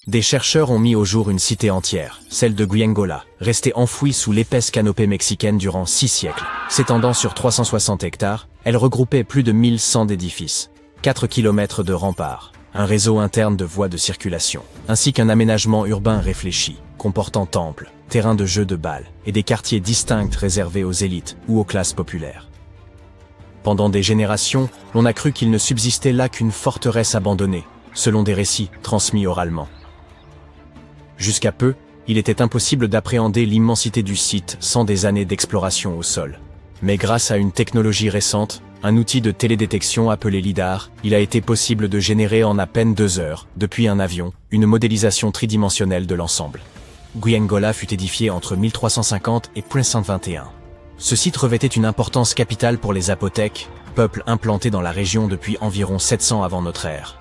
Des chercheurs ont mis au jour une cité entière, celle de Guyengola, restée enfouie sous l'épaisse canopée mexicaine durant 6 siècles. S'étendant sur 360 hectares, elle regroupait plus de 1100 édifices, 4 km de remparts, un réseau interne de voies de circulation, ainsi qu'un aménagement urbain réfléchi, comportant temples, terrains de jeux de balles et des quartiers distincts réservés aux élites ou aux classes populaires. Pendant des générations, l'on a cru qu'il ne subsistait là qu'une forteresse abandonnée, selon des récits transmis oralement. Jusqu'à peu, il était impossible d'appréhender l'immensité du site sans des années d'exploration au sol. Mais grâce à une technologie récente, un outil de télédétection appelé LIDAR, il a été possible de générer en à peine 2 heures, depuis un avion, une modélisation tridimensionnelle de l'ensemble. Guyengola fut édifié entre 1350 et 1521. Ce site revêtait une importance capitale pour les Zapotèques, peuple implanté dans la région depuis environ 700 avant notre ère.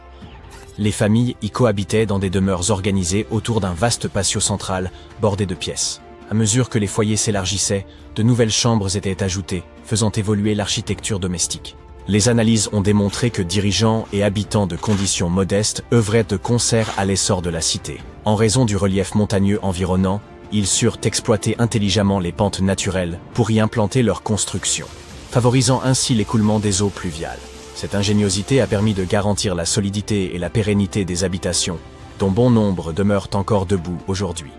Les familles y cohabitaient dans des demeures organisées autour d'un vaste patio central bordé de pièces. À mesure que les foyers s'élargissaient, de nouvelles chambres étaient ajoutées, faisant évoluer l'architecture domestique. Les analyses ont démontré que dirigeants et habitants de conditions modestes œuvraient de concert à l'essor de la cité. En raison du relief montagneux environnant, ils surent exploiter intelligemment les pentes naturelles pour y implanter leurs constructions, favorisant ainsi l'écoulement des eaux pluviales. Cette ingéniosité a permis de garantir la solidité et la pérennité des habitations, dont bon nombre demeurent encore debout aujourd'hui.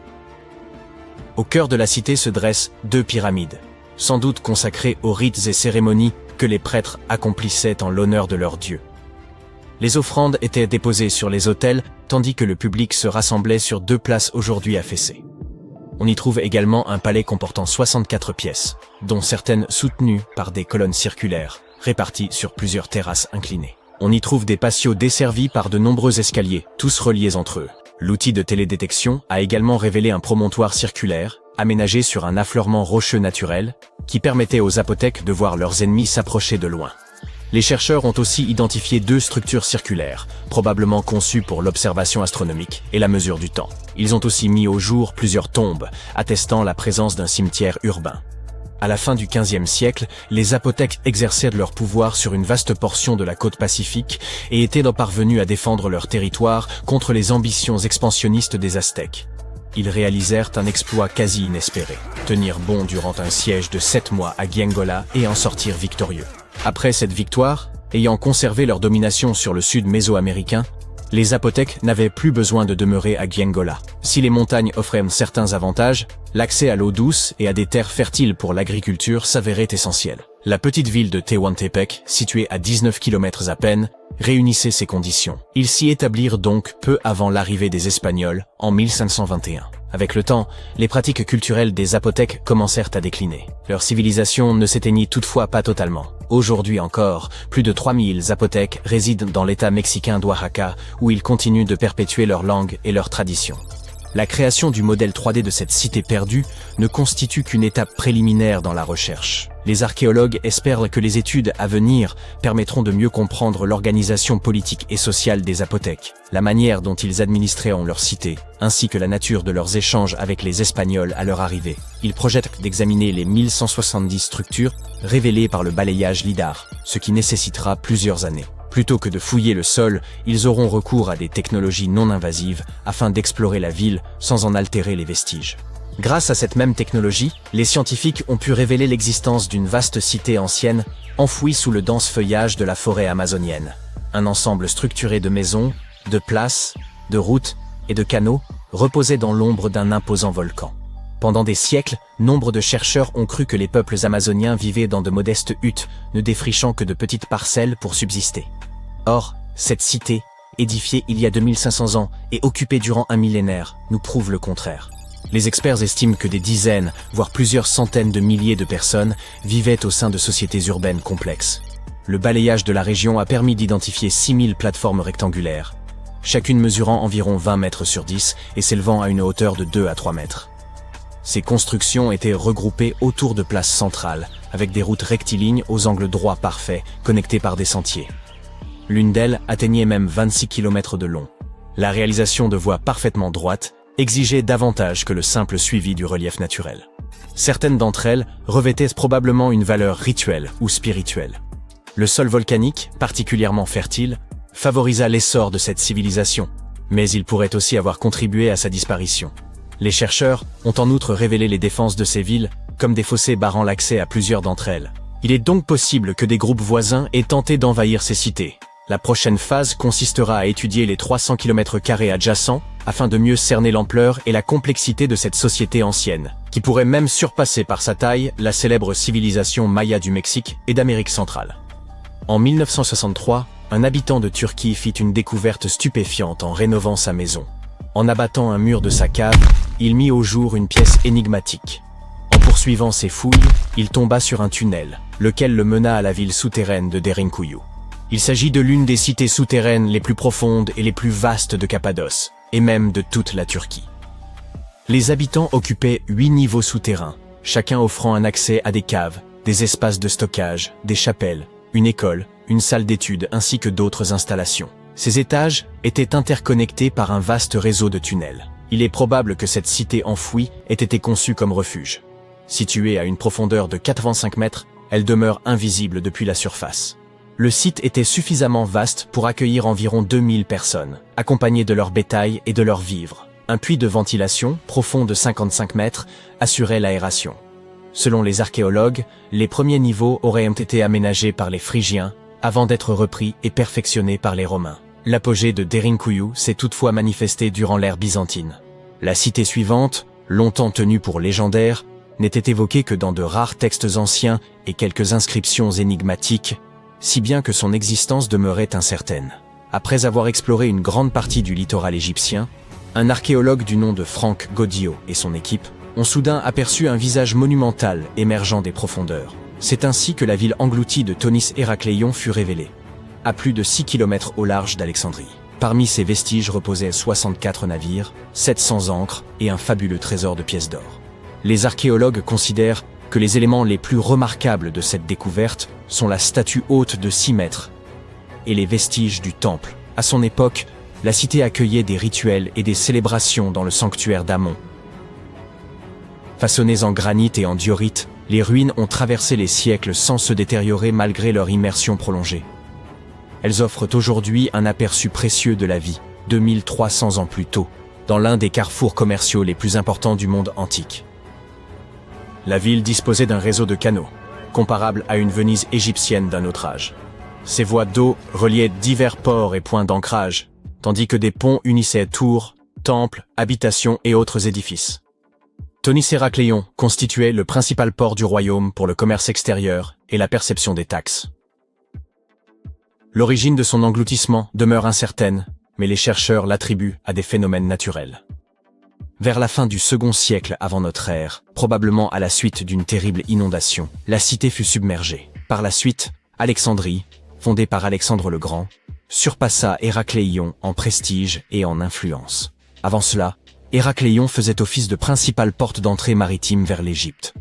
Au cœur de la cité se dressent 2 pyramides, sans doute consacrées aux rites et cérémonies que les prêtres accomplissaient en l'honneur de leurs dieux. Les offrandes étaient déposées sur les autels, tandis que le public se rassemblait sur 2 places aujourd'hui affaissées. On y trouve également un palais comportant 64 pièces, dont certaines soutenues par des colonnes circulaires, réparties sur plusieurs terrasses inclinées. On y trouve des patios desservis par de nombreux escaliers, tous reliés entre eux. L'outil de télédétection a également révélé un promontoire circulaire, aménagé sur un affleurement rocheux naturel, qui permettait aux Zapotèques de voir leurs ennemis s'approcher de loin. Les chercheurs ont aussi identifié 2 structures circulaires, probablement conçues pour l'observation astronomique et la mesure du temps. Ils ont aussi mis au jour plusieurs tombes, attestant la présence d'un cimetière urbain. À la fin du XVe siècle, les Zapotèques exercèrent leur pouvoir sur une vaste portion de la côte pacifique et étaient parvenus à défendre leur territoire contre les ambitions expansionnistes des Aztèques. Ils réalisèrent un exploit quasi inespéré, tenir bon durant un siège de 7 mois à Guyengola et en sortir victorieux. Après cette victoire, ayant conservé leur domination sur le sud mésoaméricain, les Zapotèques n'avaient plus besoin de demeurer à Guyengola. Si les montagnes offraient certains avantages, l'accès à l'eau douce et à des terres fertiles pour l'agriculture s'avérait essentiel. La petite ville de Tehuantepec, située à 19 km à peine, réunissait ces conditions. Ils s'y établirent donc peu avant l'arrivée des Espagnols, en 1521. Avec le temps, les pratiques culturelles des Zapotèques commencèrent à décliner. Leur civilisation ne s'éteignit toutefois pas totalement. Aujourd'hui encore, plus de 3000 Zapotèques résident dans l'état mexicain d'Oaxaca, où ils continuent de perpétuer leur langue et leurs traditions. La création du modèle 3D de cette cité perdue ne constitue qu'une étape préliminaire dans la recherche. Les archéologues espèrent que les études à venir permettront de mieux comprendre l'organisation politique et sociale des Zapotèques, la manière dont ils administraient leur cité, ainsi que la nature de leurs échanges avec les Espagnols à leur arrivée. Ils projettent d'examiner les 1170 structures révélées par le balayage LIDAR, ce qui nécessitera plusieurs années. Plutôt que de fouiller le sol, ils auront recours à des technologies non invasives afin d'explorer la ville sans en altérer les vestiges. Grâce à cette même technologie, les scientifiques ont pu révéler l'existence d'une vaste cité ancienne, enfouie sous le dense feuillage de la forêt amazonienne. Un ensemble structuré de maisons, de places, de routes et de canaux reposait dans l'ombre d'un imposant volcan. Pendant des siècles, nombre de chercheurs ont cru que les peuples amazoniens vivaient dans de modestes huttes, ne défrichant que de petites parcelles pour subsister. Or, cette cité, édifiée il y a 2500 ans et occupée durant un millénaire, nous prouve le contraire. Les experts estiment que des dizaines, voire plusieurs centaines de milliers de personnes vivaient au sein de sociétés urbaines complexes. Le balayage de la région a permis d'identifier 6000 plateformes rectangulaires, chacune mesurant environ 20 mètres sur 10 et s'élevant à une hauteur de 2 à 3 mètres. Ces constructions étaient regroupées autour de places centrales, avec des routes rectilignes aux angles droits parfaits, connectées par des sentiers. L'une d'elles atteignait même 26 km de long. La réalisation de voies parfaitement droites exigeait davantage que le simple suivi du relief naturel. Certaines d'entre elles revêtaient probablement une valeur rituelle ou spirituelle. Le sol volcanique, particulièrement fertile, favorisa l'essor de cette civilisation, mais il pourrait aussi avoir contribué à sa disparition. Les chercheurs ont en outre révélé les défenses de ces villes comme des fossés barrant l'accès à plusieurs d'entre elles. Il est donc possible que des groupes voisins aient tenté d'envahir ces cités. La prochaine phase consistera à étudier les 300 km² adjacents afin de mieux cerner l'ampleur et la complexité de cette société ancienne, qui pourrait même surpasser par sa taille la célèbre civilisation maya du Mexique et d'Amérique centrale. En 1963, un habitant de Turquie fit une découverte stupéfiante en rénovant sa maison. En abattant un mur de sa cave, il mit au jour une pièce énigmatique. En poursuivant ses fouilles, il tomba sur un tunnel, lequel le mena à la ville souterraine de Derinkuyu. Il s'agit de l'une des cités souterraines les plus profondes et les plus vastes de Cappadoce, et même de toute la Turquie. Les habitants occupaient 8 niveaux souterrains, chacun offrant un accès à des caves, des espaces de stockage, des chapelles, une école, une salle d'études ainsi que d'autres installations. Ces étages étaient interconnectés par un vaste réseau de tunnels. Il est probable que cette cité enfouie ait été conçue comme refuge. Située à une profondeur de 85 mètres, elle demeure invisible depuis la surface. Le site était suffisamment vaste pour accueillir environ 2000 personnes, accompagnées de leur bétail et de leurs vivres. Un puits de ventilation, profond de 55 mètres, assurait l'aération. Selon les archéologues, les premiers niveaux auraient été aménagés par les Phrygiens, avant d'être repris et perfectionnés par les Romains. L'apogée de Derinkuyu s'est toutefois manifesté durant l'ère byzantine. La cité suivante, longtemps tenue pour légendaire, n'était évoquée que dans de rares textes anciens et quelques inscriptions énigmatiques, si bien que son existence demeurait incertaine. Après avoir exploré une grande partie du littoral égyptien, un archéologue du nom de Frank Goddio et son équipe ont soudain aperçu un visage monumental émergeant des profondeurs. C'est ainsi que la ville engloutie de Thonis Héracléion fut révélée, à plus de 6 km au large d'Alexandrie. Parmi ces vestiges reposaient 64 navires, 700 ancres et un fabuleux trésor de pièces d'or. Les archéologues considèrent que les éléments les plus remarquables de cette découverte sont la statue haute de 6 mètres et les vestiges du temple. À son époque, la cité accueillait des rituels et des célébrations dans le sanctuaire d'Amon. Façonnées en granit et en diorite, les ruines ont traversé les siècles sans se détériorer malgré leur immersion prolongée. Elles offrent aujourd'hui un aperçu précieux de la vie, 2300 ans plus tôt, dans l'un des carrefours commerciaux les plus importants du monde antique. La ville disposait d'un réseau de canaux, comparable à une Venise égyptienne d'un autre âge. Ces voies d'eau reliaient divers ports et points d'ancrage, tandis que des ponts unissaient tours, temples, habitations et autres édifices. Thonis Héracléion constituait le principal port du royaume pour le commerce extérieur et la perception des taxes. L'origine de son engloutissement demeure incertaine, mais les chercheurs l'attribuent à des phénomènes naturels. Vers la fin du second siècle avant notre ère, probablement à la suite d'une terrible inondation, la cité fut submergée. Par la suite, Alexandrie, fondée par Alexandre le Grand, surpassa Héracléion en prestige et en influence. Avant cela, Héracléion faisait office de principale porte d'entrée maritime vers l'Égypte.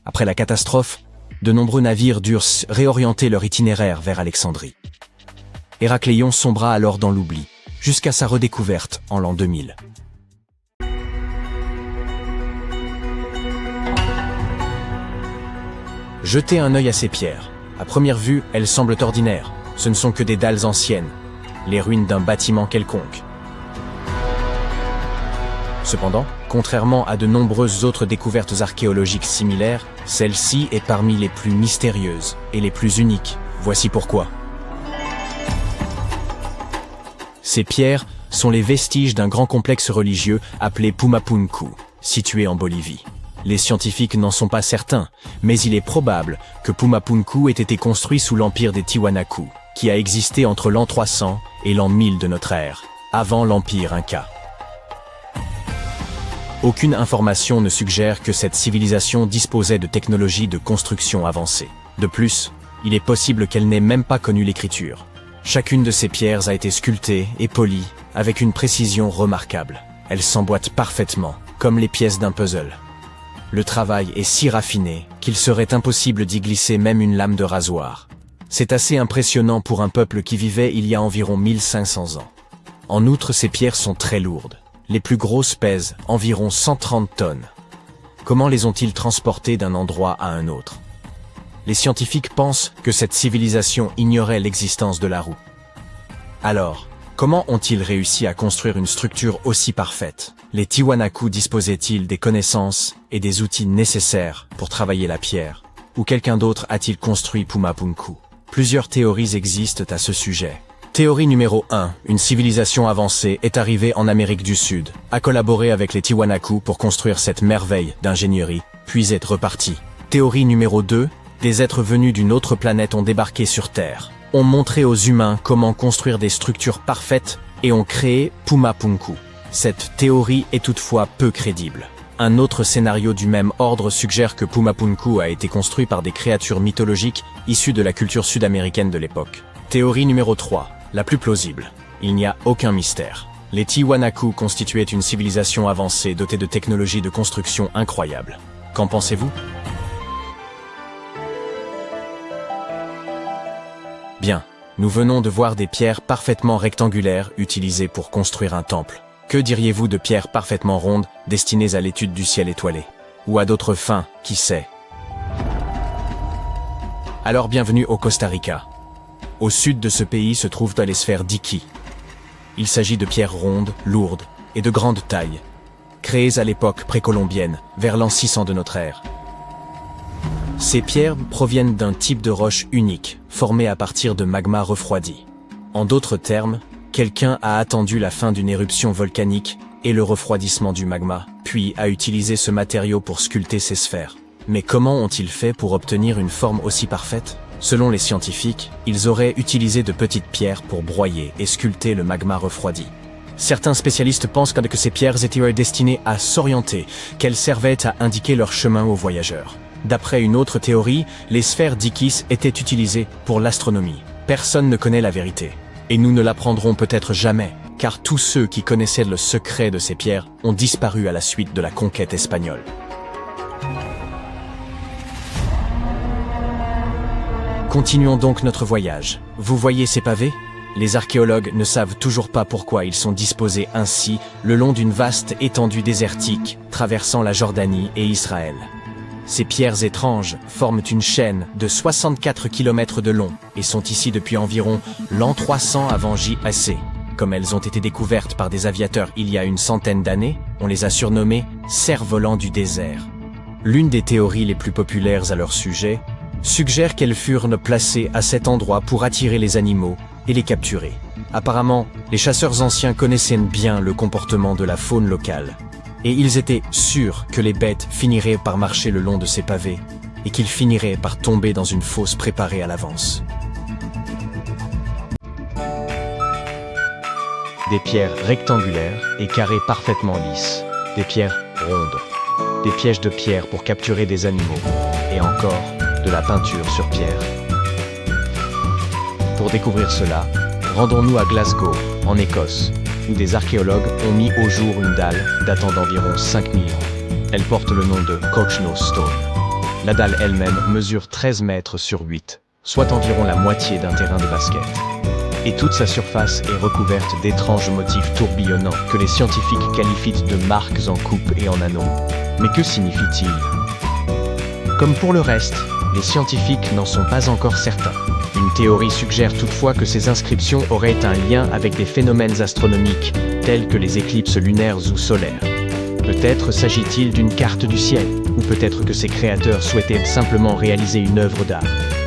Après la catastrophe, de nombreux navires durent réorienter leur itinéraire vers Alexandrie. Héracléion sombra alors dans l'oubli, jusqu'à sa redécouverte en l'an 2000. Jetez un œil à ces pierres. À première vue, elles semblent ordinaires. Ce ne sont que des dalles anciennes, les ruines d'un bâtiment quelconque. Cependant, contrairement à de nombreuses autres découvertes archéologiques similaires, celle-ci est parmi les plus mystérieuses et les plus uniques. Voici pourquoi. Ces pierres sont les vestiges d'un grand complexe religieux appelé Pumapunku, situé en Bolivie. Les scientifiques n'en sont pas certains, mais il est probable que Pumapunku ait été construit sous l'empire des Tiwanaku, qui a existé entre l'an 300 et l'an 1000 de notre ère, avant l'empire Inca. Aucune information ne suggère que cette civilisation disposait de technologies de construction avancées. De plus, il est possible qu'elle n'ait même pas connu l'écriture. Chacune de ces pierres a été sculptée et polie avec une précision remarquable. Elles s'emboîtent parfaitement, comme les pièces d'un puzzle. Le travail est si raffiné qu'il serait impossible d'y glisser même une lame de rasoir. C'est assez impressionnant pour un peuple qui vivait il y a environ 1500 ans. En outre, ces pierres sont très lourdes. Les plus grosses pèsent environ 130 tonnes. Comment les ont-ils transportées d'un endroit à un autre? Les scientifiques pensent que cette civilisation ignorait l'existence de la roue. Alors, Comment ont-ils réussi à construire une structure aussi parfaite? Les Tiwanaku disposaient-ils des connaissances et des outils nécessaires pour travailler la pierre? Ou quelqu'un d'autre a-t-il construit Pumapunku? Plusieurs théories existent à ce sujet. Théorie numéro 1. Une civilisation avancée est arrivée en Amérique du Sud, a collaboré avec les Tiwanaku pour construire cette merveille d'ingénierie, puis est repartie. Théorie numéro 2. Des êtres venus d'une autre planète ont débarqué sur Terre, ont montré aux humains comment construire des structures parfaites et ont créé Pumapunku. Cette théorie est toutefois peu crédible. Un autre scénario du même ordre suggère que Pumapunku a été construit par des créatures mythologiques issues de la culture sud-américaine de l'époque. Théorie numéro 3, la plus plausible. Il n'y a aucun mystère. Les Tiwanaku constituaient une civilisation avancée dotée de technologies de construction incroyables. Qu'en pensez-vous? Bien, nous venons de voir des pierres parfaitement rectangulaires utilisées pour construire un temple. Que diriez-vous de pierres parfaitement rondes destinées à l'étude du ciel étoilé? Ou à d'autres fins, qui sait? Alors bienvenue au Costa Rica. Au sud de ce pays se trouvent les sphères d'Iki. Il s'agit de pierres rondes, lourdes et de grande taille, créées à l'époque précolombienne, vers l'an 600 de notre ère. Ces pierres proviennent d'un type de roche unique, formé à partir de magma refroidi. En d'autres termes, quelqu'un a attendu la fin d'une éruption volcanique et le refroidissement du magma, puis a utilisé ce matériau pour sculpter ces sphères. Mais comment ont-ils fait pour obtenir une forme aussi parfaite? Selon les scientifiques, ils auraient utilisé de petites pierres pour broyer et sculpter le magma refroidi. Certains spécialistes pensent que ces pierres étaient destinées à s'orienter, qu'elles servaient à indiquer leur chemin aux voyageurs. D'après une autre théorie, les sphères d'Ikis étaient utilisées pour l'astronomie. Personne ne connaît la vérité. Et nous ne l'apprendrons peut-être jamais, car tous ceux qui connaissaient le secret de ces pierres ont disparu à la suite de la conquête espagnole. Continuons donc notre voyage. Vous voyez ces pavés? Les archéologues ne savent toujours pas pourquoi ils sont disposés ainsi le long d'une vaste étendue désertique traversant la Jordanie et Israël. Ces pierres étranges forment une chaîne de 64 km de long et sont ici depuis environ l'an 300 avant JAC. Comme elles ont été découvertes par des aviateurs il y a une centaine d'années, on les a surnommées « cerfs-volants du désert ». L'une des théories les plus populaires à leur sujet suggère qu'elles furent placées à cet endroit pour attirer les animaux et les capturer. Apparemment, les chasseurs anciens connaissaient bien le comportement de la faune locale. Et ils étaient sûrs que les bêtes finiraient par marcher le long de ces pavés et qu'ils finiraient par tomber dans une fosse préparée à l'avance. Des pierres rectangulaires et carrées parfaitement lisses, des pierres rondes, des pièges de pierre pour capturer des animaux, et encore de la peinture sur pierre. Pour découvrir cela, rendons-nous à Glasgow, en Écosse, où des archéologues ont mis au jour une dalle datant d'environ 5000 ans. Elle porte le nom de Cochno Stone. La dalle elle-même mesure 13 mètres sur 8, soit environ la moitié d'un terrain de basket. Et toute sa surface est recouverte d'étranges motifs tourbillonnants que les scientifiques qualifient de marques en coupe et en anneaux. Mais que signifie-t-il? Comme pour le reste, les scientifiques n'en sont pas encore certains. Une théorie suggère toutefois que ces inscriptions auraient un lien avec des phénomènes astronomiques, tels que les éclipses lunaires ou solaires. Peut-être s'agit-il d'une carte du ciel, ou peut-être que ses créateurs souhaitaient simplement réaliser une œuvre d'art.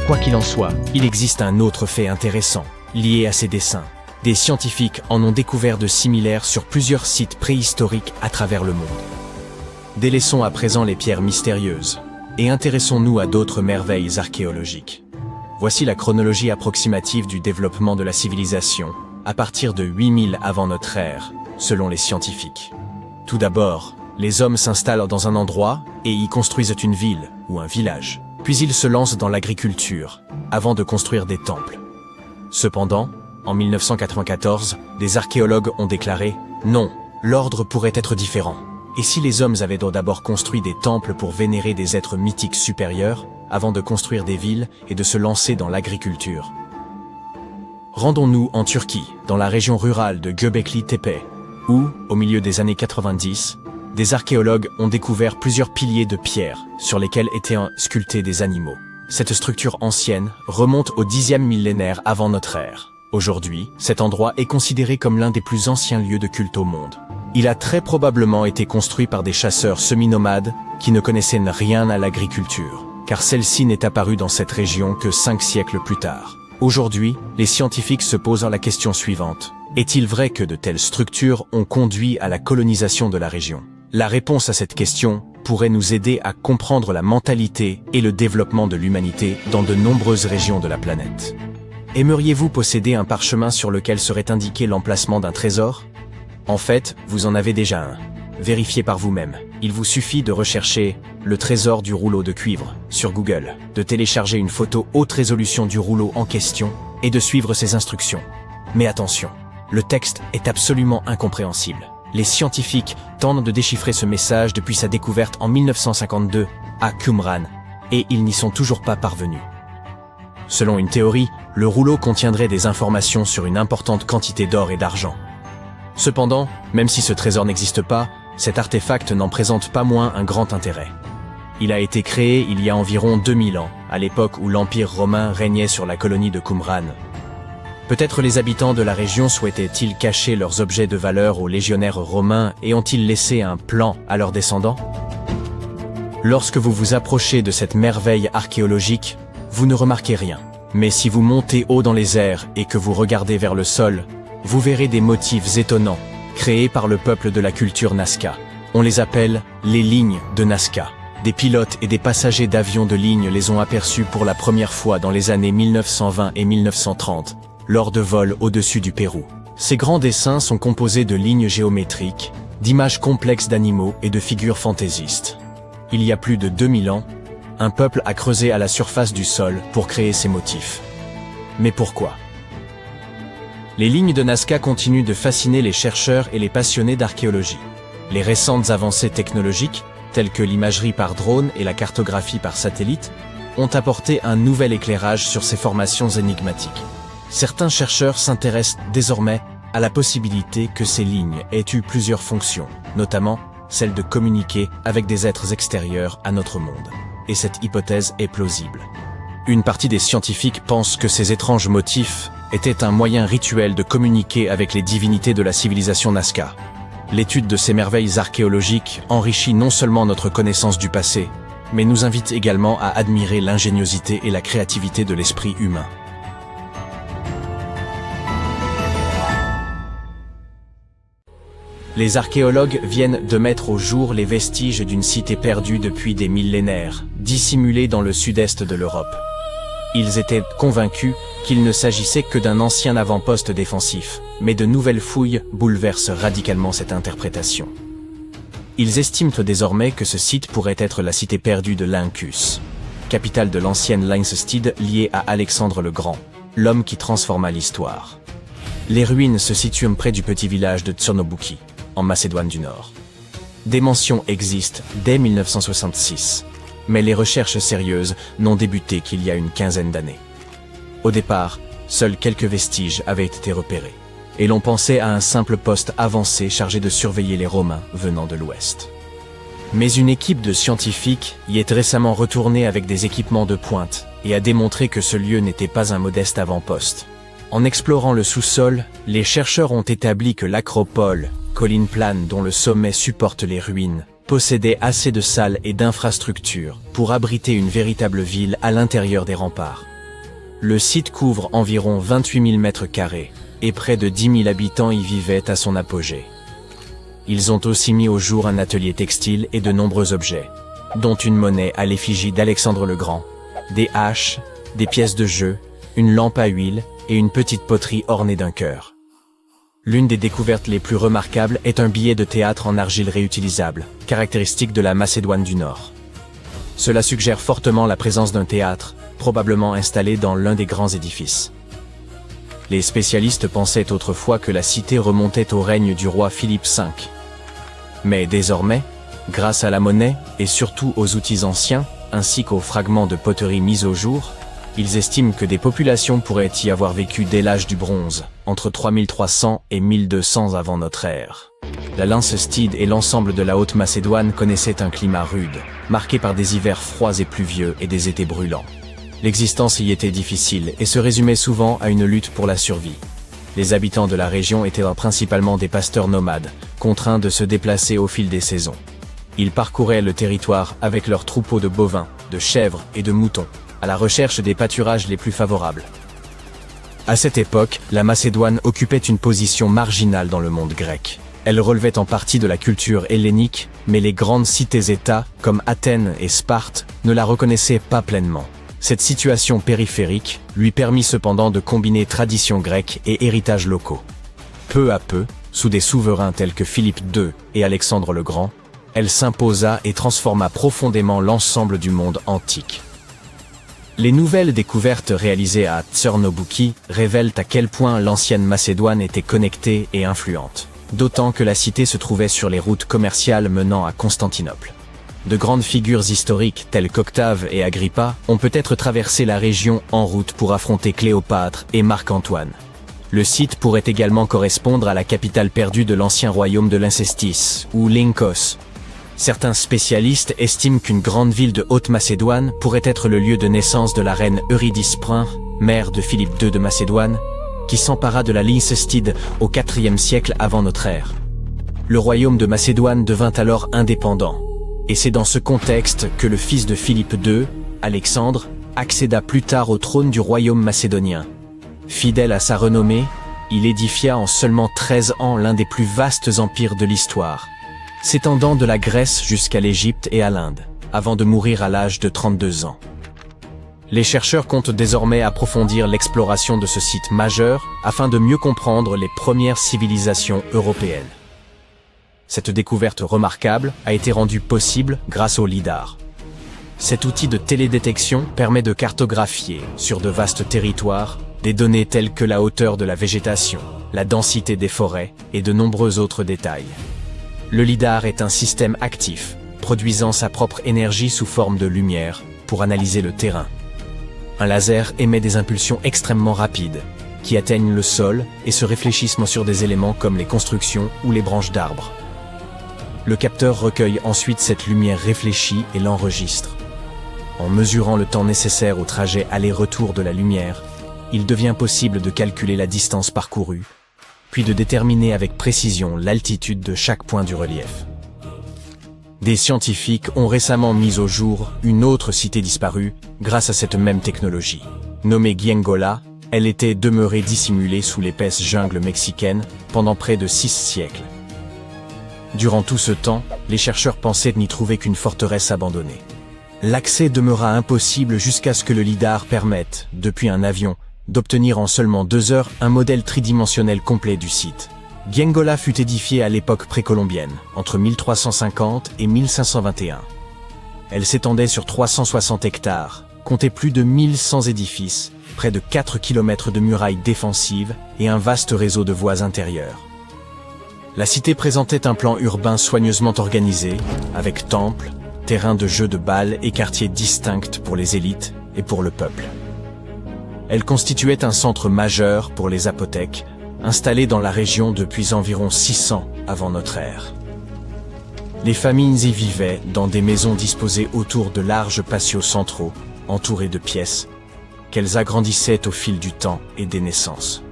Quoi qu'il en soit, il existe un autre fait intéressant, lié à ces dessins. Des scientifiques en ont découvert de similaires sur plusieurs sites préhistoriques à travers le monde. Délaissons à présent les pierres mystérieuses, et intéressons-nous à d'autres merveilles archéologiques. Voici la chronologie approximative du développement de la civilisation, à partir de 8000 avant notre ère, selon les scientifiques. Tout d'abord, les hommes s'installent dans un endroit et y construisent une ville ou un village. Puis ils se lancent dans l'agriculture, avant de construire des temples. Cependant, en 1994, des archéologues ont déclaré « Non, l'ordre pourrait être différent ». Et si les hommes avaient d'abord construit des temples pour vénérer des êtres mythiques supérieurs, avant de construire des villes et de se lancer dans l'agriculture? Rendons-nous en Turquie, dans la région rurale de Göbekli Tepe, où, au milieu des années 90, des archéologues ont découvert plusieurs piliers de pierre sur lesquels étaient sculptés des animaux. Cette structure ancienne remonte au 10e millénaire avant notre ère. Aujourd'hui, cet endroit est considéré comme l'un des plus anciens lieux de culte au monde. Il a très probablement été construit par des chasseurs semi-nomades qui ne connaissaient rien à l'agriculture, car celle-ci n'est apparue dans cette région que 5 siècles plus tard. Aujourd'hui, les scientifiques se posent la question suivante. Est-il vrai que de telles structures ont conduit à la colonisation de la région? La réponse à cette question pourrait nous aider à comprendre la mentalité et le développement de l'humanité dans de nombreuses régions de la planète. Aimeriez-vous posséder un parchemin sur lequel serait indiqué l'emplacement d'un trésor? En fait, vous en avez déjà un. Vérifiez par vous-même. Il vous suffit de rechercher « le trésor du rouleau de cuivre » sur Google, de télécharger une photo haute résolution du rouleau en question et de suivre ses instructions. Mais attention, le texte est absolument incompréhensible. Les scientifiques tentent de déchiffrer ce message depuis sa découverte en 1952 à Qumran, et ils n'y sont toujours pas parvenus. Selon une théorie, le rouleau contiendrait des informations sur une importante quantité d'or et d'argent. Cependant, même si ce trésor n'existe pas, cet artefact n'en présente pas moins un grand intérêt. Il a été créé il y a environ 2000 ans, à l'époque où l'Empire romain régnait sur la colonie de Qumran. Peut-être les habitants de la région souhaitaient-ils cacher leurs objets de valeur aux légionnaires romains et ont-ils laissé un plan à leurs descendants? Lorsque vous vous approchez de cette merveille archéologique, vous ne remarquez rien. Mais si vous montez haut dans les airs et que vous regardez vers le sol, vous verrez des motifs étonnants, créés par le peuple de la culture Nazca. On les appelle les lignes de Nazca. Des pilotes et des passagers d'avions de ligne les ont aperçus pour la première fois dans les années 1920 et 1930, lors de vols au-dessus du Pérou. Ces grands dessins sont composés de lignes géométriques, d'images complexes d'animaux et de figures fantaisistes. Il y a plus de 2000 ans, un peuple a creusé à la surface du sol pour créer ces motifs. Mais pourquoi? Les lignes de Nazca continuent de fasciner les chercheurs et les passionnés d'archéologie. Les récentes avancées technologiques, telles que l'imagerie par drone et la cartographie par satellite, ont apporté un nouvel éclairage sur ces formations énigmatiques. Certains chercheurs s'intéressent désormais à la possibilité que ces lignes aient eu plusieurs fonctions, notamment celle de communiquer avec des êtres extérieurs à notre monde. Et cette hypothèse est plausible. Une partie des scientifiques pense que ces étranges motifs étaient un moyen rituel de communiquer avec les divinités de la civilisation Nazca. L'étude de ces merveilles archéologiques enrichit non seulement notre connaissance du passé, mais nous invite également à admirer l'ingéniosité et la créativité de l'esprit humain. Les archéologues viennent de mettre au jour les vestiges d'une cité perdue depuis des millénaires, dissimulée dans le sud-est de l'Europe. Ils étaient convaincus qu'il ne s'agissait que d'un ancien avant-poste défensif, mais de nouvelles fouilles bouleversent radicalement cette interprétation. Ils estiment désormais que ce site pourrait être la cité perdue de Lyncus, capitale de l'ancienne Leinstede liée à Alexandre le Grand, l'homme qui transforma l'histoire. Les ruines se situent près du petit village de Tchornobuki, en Macédoine du Nord. Des mentions existent dès 1966, mais les recherches sérieuses n'ont débuté qu'il y a une quinzaine d'années. Au départ, seuls quelques vestiges avaient été repérés, et l'on pensait à un simple poste avancé chargé de surveiller les Romains venant de l'Ouest. Mais une équipe de scientifiques y est récemment retournée avec des équipements de pointe et a démontré que ce lieu n'était pas un modeste avant-poste. En explorant le sous-sol, les chercheurs ont établi que l'acropole, colline plane dont le sommet supporte les ruines, possédait assez de salles et d'infrastructures pour abriter une véritable ville à l'intérieur des remparts. Le site couvre environ 28 000 mètres carrés, et près de 10 000 habitants y vivaient à son apogée. Ils ont aussi mis au jour un atelier textile et de nombreux objets, dont une monnaie à l'effigie d'Alexandre le Grand, des haches, des pièces de jeu, une lampe à huile et une petite poterie ornée d'un cœur. L'une des découvertes les plus remarquables est un billet de théâtre en argile réutilisable, caractéristique de la Macédoine du Nord. Cela suggère fortement la présence d'un théâtre, probablement installé dans l'un des grands édifices. Les spécialistes pensaient autrefois que la cité remontait au règne du roi Philippe V. Mais désormais, grâce à la monnaie et surtout aux outils anciens, ainsi qu'aux fragments de poterie mis au jour, ils estiment que des populations pourraient y avoir vécu dès l'âge du bronze, entre 3300 et 1200 avant notre ère. La Leinstede et l'ensemble de la Haute-Macédoine connaissaient un climat rude, marqué par des hivers froids et pluvieux et des étés brûlants. L'existence y était difficile et se résumait souvent à une lutte pour la survie. Les habitants de la région étaient principalement des pasteurs nomades, contraints de se déplacer au fil des saisons. Ils parcouraient le territoire avec leurs troupeaux de bovins, de chèvres et de moutons, à la recherche des pâturages les plus favorables. À cette époque, la Macédoine occupait une position marginale dans le monde grec. Elle relevait en partie de la culture hellénique, mais les grandes cités-États, comme Athènes et Sparte, ne la reconnaissaient pas pleinement. Cette situation périphérique lui permit cependant de combiner traditions grecques et héritages locaux. Peu à peu, sous des souverains tels que Philippe II et Alexandre le Grand, elle s'imposa et transforma profondément l'ensemble du monde antique. Les nouvelles découvertes réalisées à Tchernobouki révèlent à quel point l'ancienne Macédoine était connectée et influente, d'autant que la cité se trouvait sur les routes commerciales menant à Constantinople. De grandes figures historiques telles qu'Octave et Agrippa ont peut-être traversé la région en route pour affronter Cléopâtre et Marc-Antoine. Le site pourrait également correspondre à la capitale perdue de l'ancien royaume de l'Incestis, ou Lynkos. Certains spécialistes estiment qu'une grande ville de Haute-Macédoine pourrait être le lieu de naissance de la reine Eurydice I, mère de Philippe II de Macédoine, qui s'empara de la Lyncestide au IVe siècle avant notre ère. Le royaume de Macédoine devint alors indépendant. Et c'est dans ce contexte que le fils de Philippe II, Alexandre, accéda plus tard au trône du royaume macédonien. Fidèle à sa renommée, il édifia en seulement 13 ans l'un des plus vastes empires de l'histoire, s'étendant de la Grèce jusqu'à l'Égypte et à l'Inde, avant de mourir à l'âge de 32 ans. Les chercheurs comptent désormais approfondir l'exploration de ce site majeur afin de mieux comprendre les premières civilisations européennes. Cette découverte remarquable a été rendue possible grâce au lidar. Cet outil de télédétection permet de cartographier, sur de vastes territoires, des données telles que la hauteur de la végétation, la densité des forêts et de nombreux autres détails. Le lidar est un système actif, produisant sa propre énergie sous forme de lumière pour analyser le terrain. Un laser émet des impulsions extrêmement rapides, qui atteignent le sol et se réfléchissent sur des éléments comme les constructions ou les branches d'arbres. Le capteur recueille ensuite cette lumière réfléchie et l'enregistre. En mesurant le temps nécessaire au trajet aller-retour de la lumière, il devient possible de calculer la distance parcourue, puis de déterminer avec précision l'altitude de chaque point du relief. Des scientifiques ont récemment mis au jour une autre cité disparue grâce à cette même technologie. Nommée Giengola, elle était demeurée dissimulée sous l'épaisse jungle mexicaine pendant près de 6 siècles. Durant tout ce temps, les chercheurs pensaient n'y trouver qu'une forteresse abandonnée. L'accès demeura impossible jusqu'à ce que le lidar permette, depuis un avion, d'obtenir en seulement 2 heures un modèle tridimensionnel complet du site. Giengola fut édifiée à l'époque précolombienne, entre 1350 et 1521. Elle s'étendait sur 360 hectares, comptait plus de 1100 édifices, près de 4 km de murailles défensives et un vaste réseau de voies intérieures. La cité présentait un plan urbain soigneusement organisé, avec temples, terrains de jeux de balles et quartiers distincts pour les élites et pour le peuple. Elle constituait un centre majeur pour les apothèques, installés dans la région depuis environ 600 avant notre ère. Les familles y vivaient dans des maisons disposées autour de larges patios centraux, entourés de pièces, qu'elles agrandissaient au fil du temps et des naissances.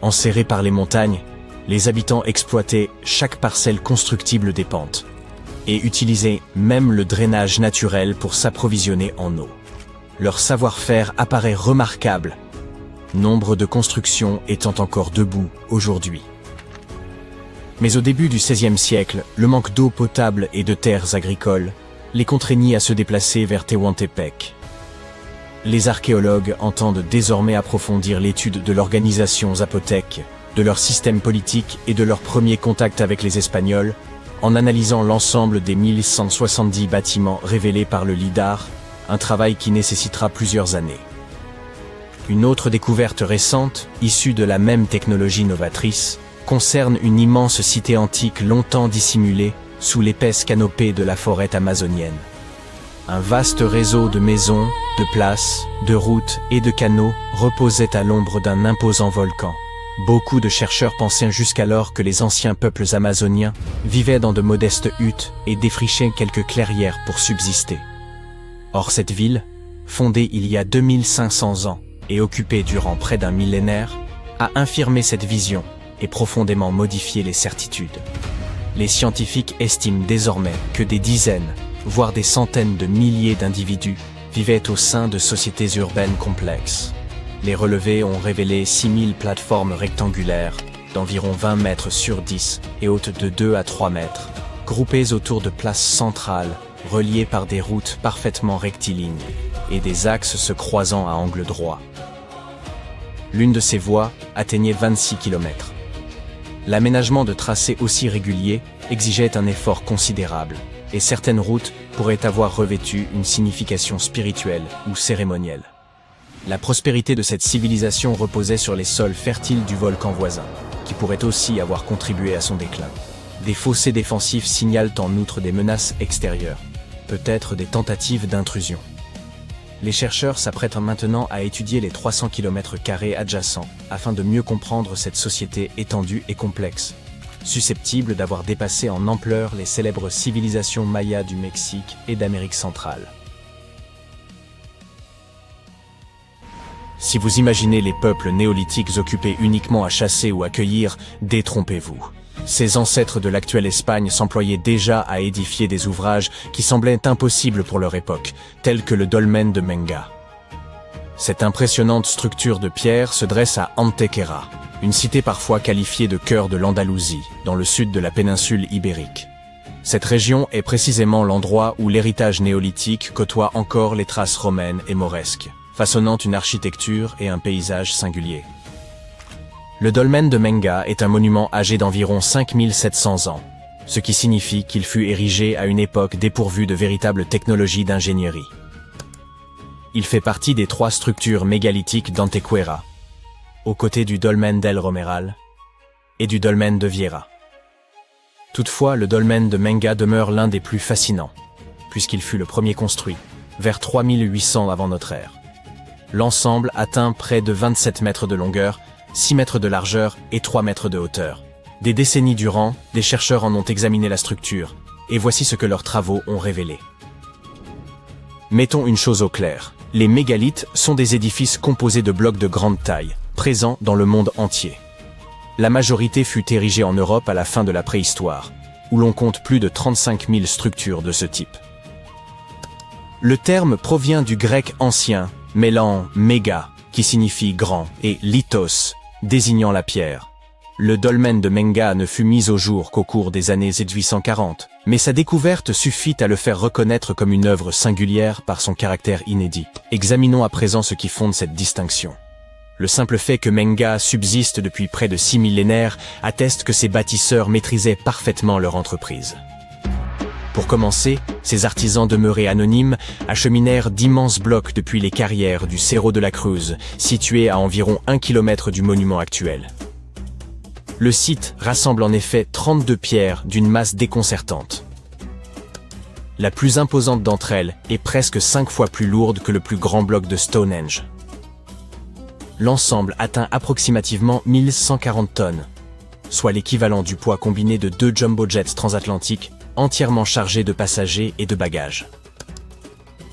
Enserrés par les montagnes, les habitants exploitaient chaque parcelle constructible des pentes et utilisaient même le drainage naturel pour s'approvisionner en eau. Leur savoir-faire apparaît remarquable, nombre de constructions étant encore debout aujourd'hui. Mais au début du XVIe siècle, le manque d'eau potable et de terres agricoles les contraignit à se déplacer vers Tehuantepec. Les archéologues entendent désormais approfondir l'étude de l'organisation zapotèque, de leur système politique et de leur premier contact avec les Espagnols, en analysant l'ensemble des 1170 bâtiments révélés par le lidar, un travail qui nécessitera plusieurs années. Une autre découverte récente, issue de la même technologie novatrice, concerne une immense cité antique longtemps dissimulée sous l'épaisse canopée de la forêt amazonienne. Un vaste réseau de maisons, de places, de routes et de canaux reposait à l'ombre d'un imposant volcan. Beaucoup de chercheurs pensaient jusqu'alors que les anciens peuples amazoniens vivaient dans de modestes huttes et défrichaient quelques clairières pour subsister. Or cette ville, fondée il y a 2500 ans et occupée durant près d'un millénaire, a infirmé cette vision et profondément modifié les certitudes. Les scientifiques estiment désormais que des dizaines, voire des centaines de milliers d'individus vivaient au sein de sociétés urbaines complexes. Les relevés ont révélé 6000 plateformes rectangulaires d'environ 20 mètres sur 10 et hautes de 2 à 3 mètres, groupées autour de places centrales, reliées par des routes parfaitement rectilignes et des axes se croisant à angle droit. L'une de ces voies atteignait 26 km. L'aménagement de tracés aussi réguliers exigeait un effort considérable, et certaines routes pourraient avoir revêtu une signification spirituelle ou cérémonielle. La prospérité de cette civilisation reposait sur les sols fertiles du volcan voisin, qui pourrait aussi avoir contribué à son déclin. Des fossés défensifs signalent en outre des menaces extérieures, peut-être des tentatives d'intrusion. Les chercheurs s'apprêtent maintenant à étudier les 300 km² adjacents afin de mieux comprendre cette société étendue et complexe, susceptible d'avoir dépassé en ampleur les célèbres civilisations mayas du Mexique et d'Amérique centrale. Si vous imaginez les peuples néolithiques occupés uniquement à chasser ou à cueillir, détrompez-vous. Ces ancêtres de l'actuelle Espagne s'employaient déjà à édifier des ouvrages qui semblaient impossibles pour leur époque, tels que le dolmen de Menga. Cette impressionnante structure de pierre se dresse à Antequera, une cité parfois qualifiée de cœur de l'Andalousie, dans le sud de la péninsule ibérique. Cette région est précisément l'endroit où l'héritage néolithique côtoie encore les traces romaines et mauresques, façonnant une architecture et un paysage singuliers. Le dolmen de Menga est un monument âgé d'environ 5700 ans, ce qui signifie qu'il fut érigé à une époque dépourvue de véritables technologies d'ingénierie. Il fait partie des 3 structures mégalithiques d'Antequera, aux côtés du dolmen del Romeral et du dolmen de Viera. Toutefois, le dolmen de Menga demeure l'un des plus fascinants, puisqu'il fut le premier construit, vers 3800 avant notre ère. L'ensemble atteint près de 27 mètres de longueur, 6 mètres de largeur et 3 mètres de hauteur. Des décennies durant, des chercheurs en ont examiné la structure, et voici ce que leurs travaux ont révélé. Mettons une chose au clair, les mégalithes sont des édifices composés de blocs de grande taille, présents dans le monde entier. La majorité fut érigée en Europe à la fin de la préhistoire, où l'on compte plus de 35 000 structures de ce type. Le terme provient du grec ancien, mêlant méga, qui signifie grand, et lithos, désignant la pierre. Le dolmen de Menga ne fut mis au jour qu'au cours des années 1840, mais sa découverte suffit à le faire reconnaître comme une œuvre singulière par son caractère inédit. Examinons à présent ce qui fonde cette distinction. Le simple fait que Menga subsiste depuis près de 6 millénaires atteste que ses bâtisseurs maîtrisaient parfaitement leur entreprise. Pour commencer, ces artisans demeurés anonymes acheminèrent d'immenses blocs depuis les carrières du Cerro de la Cruz, situé à environ 1 km du monument actuel. Le site rassemble en effet 32 pierres d'une masse déconcertante. La plus imposante d'entre elles est presque 5 fois plus lourde que le plus grand bloc de Stonehenge. L'ensemble atteint approximativement 1140 tonnes, soit l'équivalent du poids combiné de 2 jumbo jets transatlantiques entièrement chargés de passagers et de bagages.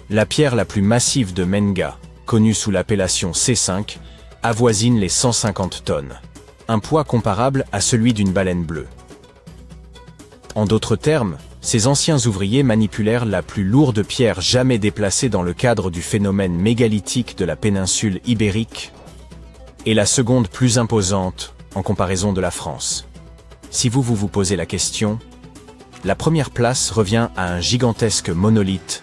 La pierre la plus massive de Menga, connue sous l'appellation C5, avoisine les 150 tonnes, un poids comparable à celui d'une baleine bleue. En d'autres termes, ces anciens ouvriers manipulèrent la plus lourde pierre jamais déplacée dans le cadre du phénomène mégalithique de la péninsule ibérique, et la seconde plus imposante en comparaison de la France. Si vous vous posez la question, la première place revient à un gigantesque monolithe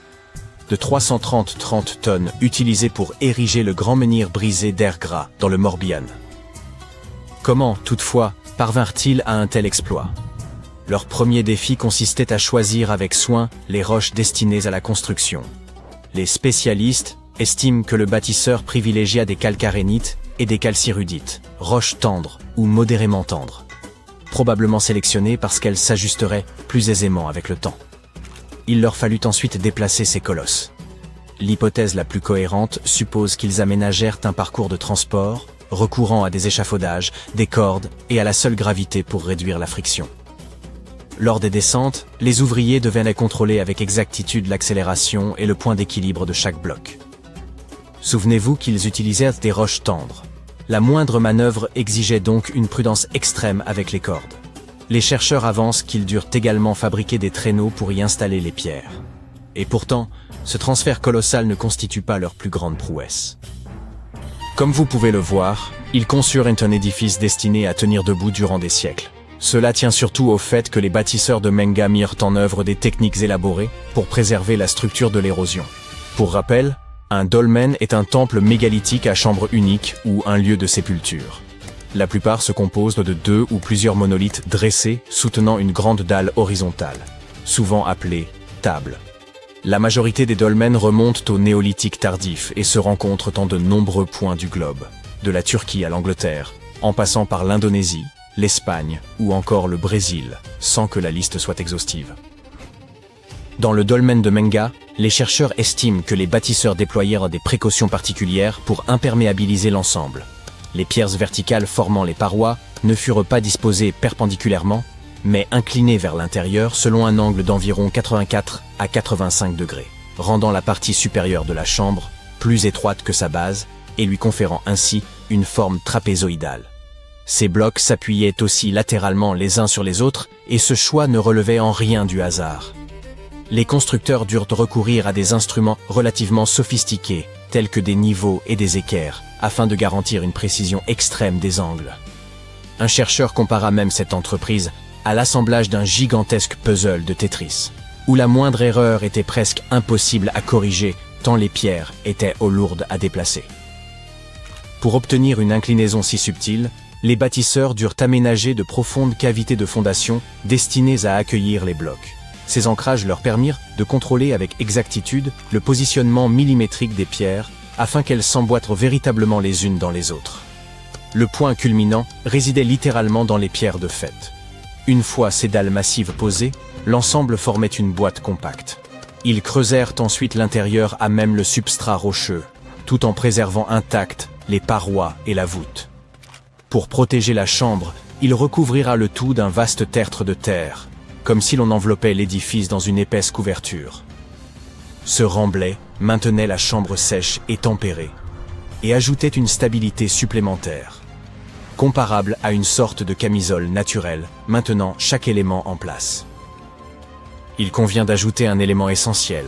de 330 tonnes utilisé pour ériger le grand menhir brisé d'Ergra dans le Morbihan. Comment, toutefois, parvinrent-ils à un tel exploit? Leur premier défi consistait à choisir avec soin les roches destinées à la construction. Les spécialistes estiment que le bâtisseur privilégia des calcarénites et des calcirudites, roches tendres ou modérément tendres, probablement sélectionnées parce qu'elles s'ajusteraient plus aisément avec le temps. Il leur fallut ensuite déplacer ces colosses. L'hypothèse la plus cohérente suppose qu'ils aménagèrent un parcours de transport, recourant à des échafaudages, des cordes et à la seule gravité pour réduire la friction. Lors des descentes, les ouvriers devaient contrôler avec exactitude l'accélération et le point d'équilibre de chaque bloc. Souvenez-vous qu'ils utilisaient des roches tendres. La moindre manœuvre exigeait donc une prudence extrême avec les cordes. Les chercheurs avancent qu'ils durent également fabriquer des traîneaux pour y installer les pierres. Et pourtant, ce transfert colossal ne constitue pas leur plus grande prouesse. Comme vous pouvez le voir, ils conçurent un édifice destiné à tenir debout durant des siècles. Cela tient surtout au fait que les bâtisseurs de Menga mirent en œuvre des techniques élaborées pour préserver la structure de l'érosion. Pour rappel, un dolmen est un temple mégalithique à chambre unique ou un lieu de sépulture. La plupart se composent de 2 ou plusieurs monolithes dressés soutenant une grande dalle horizontale, souvent appelée table. La majorité des dolmens remontent au néolithique tardif et se rencontrent en de nombreux points du globe, de la Turquie à l'Angleterre, en passant par l'Indonésie, l'Espagne ou encore le Brésil, sans que la liste soit exhaustive. Dans le dolmen de Menga, les chercheurs estiment que les bâtisseurs déployèrent des précautions particulières pour imperméabiliser l'ensemble. Les pierres verticales formant les parois ne furent pas disposées perpendiculairement, mais inclinées vers l'intérieur selon un angle d'environ 84 à 85 degrés, rendant la partie supérieure de la chambre plus étroite que sa base et lui conférant ainsi une forme trapézoïdale. Ces blocs s'appuyaient aussi latéralement les uns sur les autres et ce choix ne relevait en rien du hasard. Les constructeurs durent recourir à des instruments relativement sophistiqués, tels que des niveaux et des équerres, afin de garantir une précision extrême des angles. Un chercheur compara même cette entreprise à l'assemblage d'un gigantesque puzzle de Tetris, où la moindre erreur était presque impossible à corriger tant les pierres étaient lourdes à déplacer. Pour obtenir une inclinaison si subtile, les bâtisseurs durent aménager de profondes cavités de fondation destinées à accueillir les blocs. Ces ancrages leur permirent de contrôler avec exactitude le positionnement millimétrique des pierres afin qu'elles s'emboîtent véritablement les unes dans les autres. Le point culminant résidait littéralement dans les pierres de fait. Une fois ces dalles massives posées, l'ensemble formait une boîte compacte. Ils creusèrent ensuite l'intérieur à même le substrat rocheux, tout en préservant intactes les parois et la voûte. Pour protéger la chambre, il recouvrirent le tout d'un vaste tertre de terre, comme si l'on enveloppait l'édifice dans une épaisse couverture. Ce remblai maintenait la chambre sèche et tempérée, et ajoutait une stabilité supplémentaire, comparable à une sorte de camisole naturelle, maintenant chaque élément en place. Il convient d'ajouter un élément essentiel.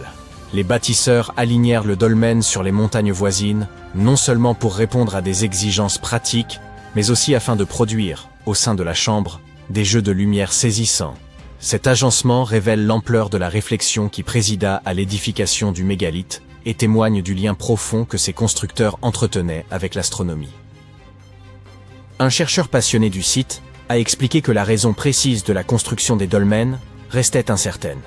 Les bâtisseurs alignèrent le dolmen sur les montagnes voisines, non seulement pour répondre à des exigences pratiques, mais aussi afin de produire, au sein de la chambre, des jeux de lumière saisissants. Cet agencement révèle l'ampleur de la réflexion qui présida à l'édification du mégalithe et témoigne du lien profond que ses constructeurs entretenaient avec l'astronomie. Un chercheur passionné du site a expliqué que la raison précise de la construction des dolmens restait incertaine.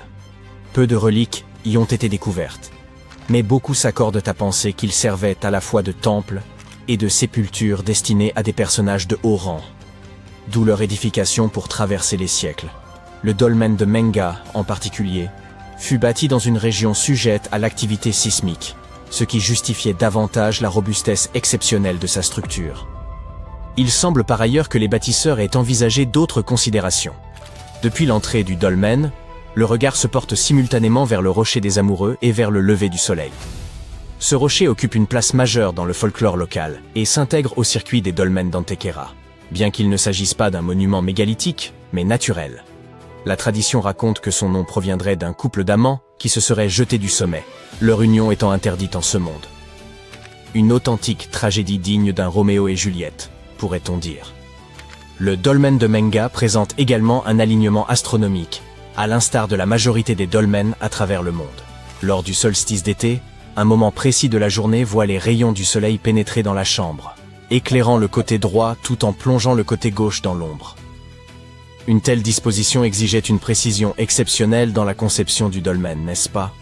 Peu de reliques y ont été découvertes, mais beaucoup s'accordent à penser qu'ils servaient à la fois de temples et de sépultures destinées à des personnages de haut rang, d'où leur édification pour traverser les siècles. Le dolmen de Menga, en particulier, fut bâti dans une région sujette à l'activité sismique, ce qui justifiait davantage la robustesse exceptionnelle de sa structure. Il semble par ailleurs que les bâtisseurs aient envisagé d'autres considérations. Depuis l'entrée du dolmen, le regard se porte simultanément vers le rocher des amoureux et vers le lever du soleil. Ce rocher occupe une place majeure dans le folklore local et s'intègre au circuit des dolmens d'Antequera, bien qu'il ne s'agisse pas d'un monument mégalithique, mais naturel. La tradition raconte que son nom proviendrait d'un couple d'amants qui se seraient jetés du sommet, leur union étant interdite en ce monde. Une authentique tragédie digne d'un Roméo et Juliette, pourrait-on dire. Le dolmen de Menga présente également un alignement astronomique, à l'instar de la majorité des dolmens à travers le monde. Lors du solstice d'été, un moment précis de la journée voit les rayons du soleil pénétrer dans la chambre, éclairant le côté droit tout en plongeant le côté gauche dans l'ombre. Une telle disposition exigeait une précision exceptionnelle dans la conception du dolmen, n'est-ce pas?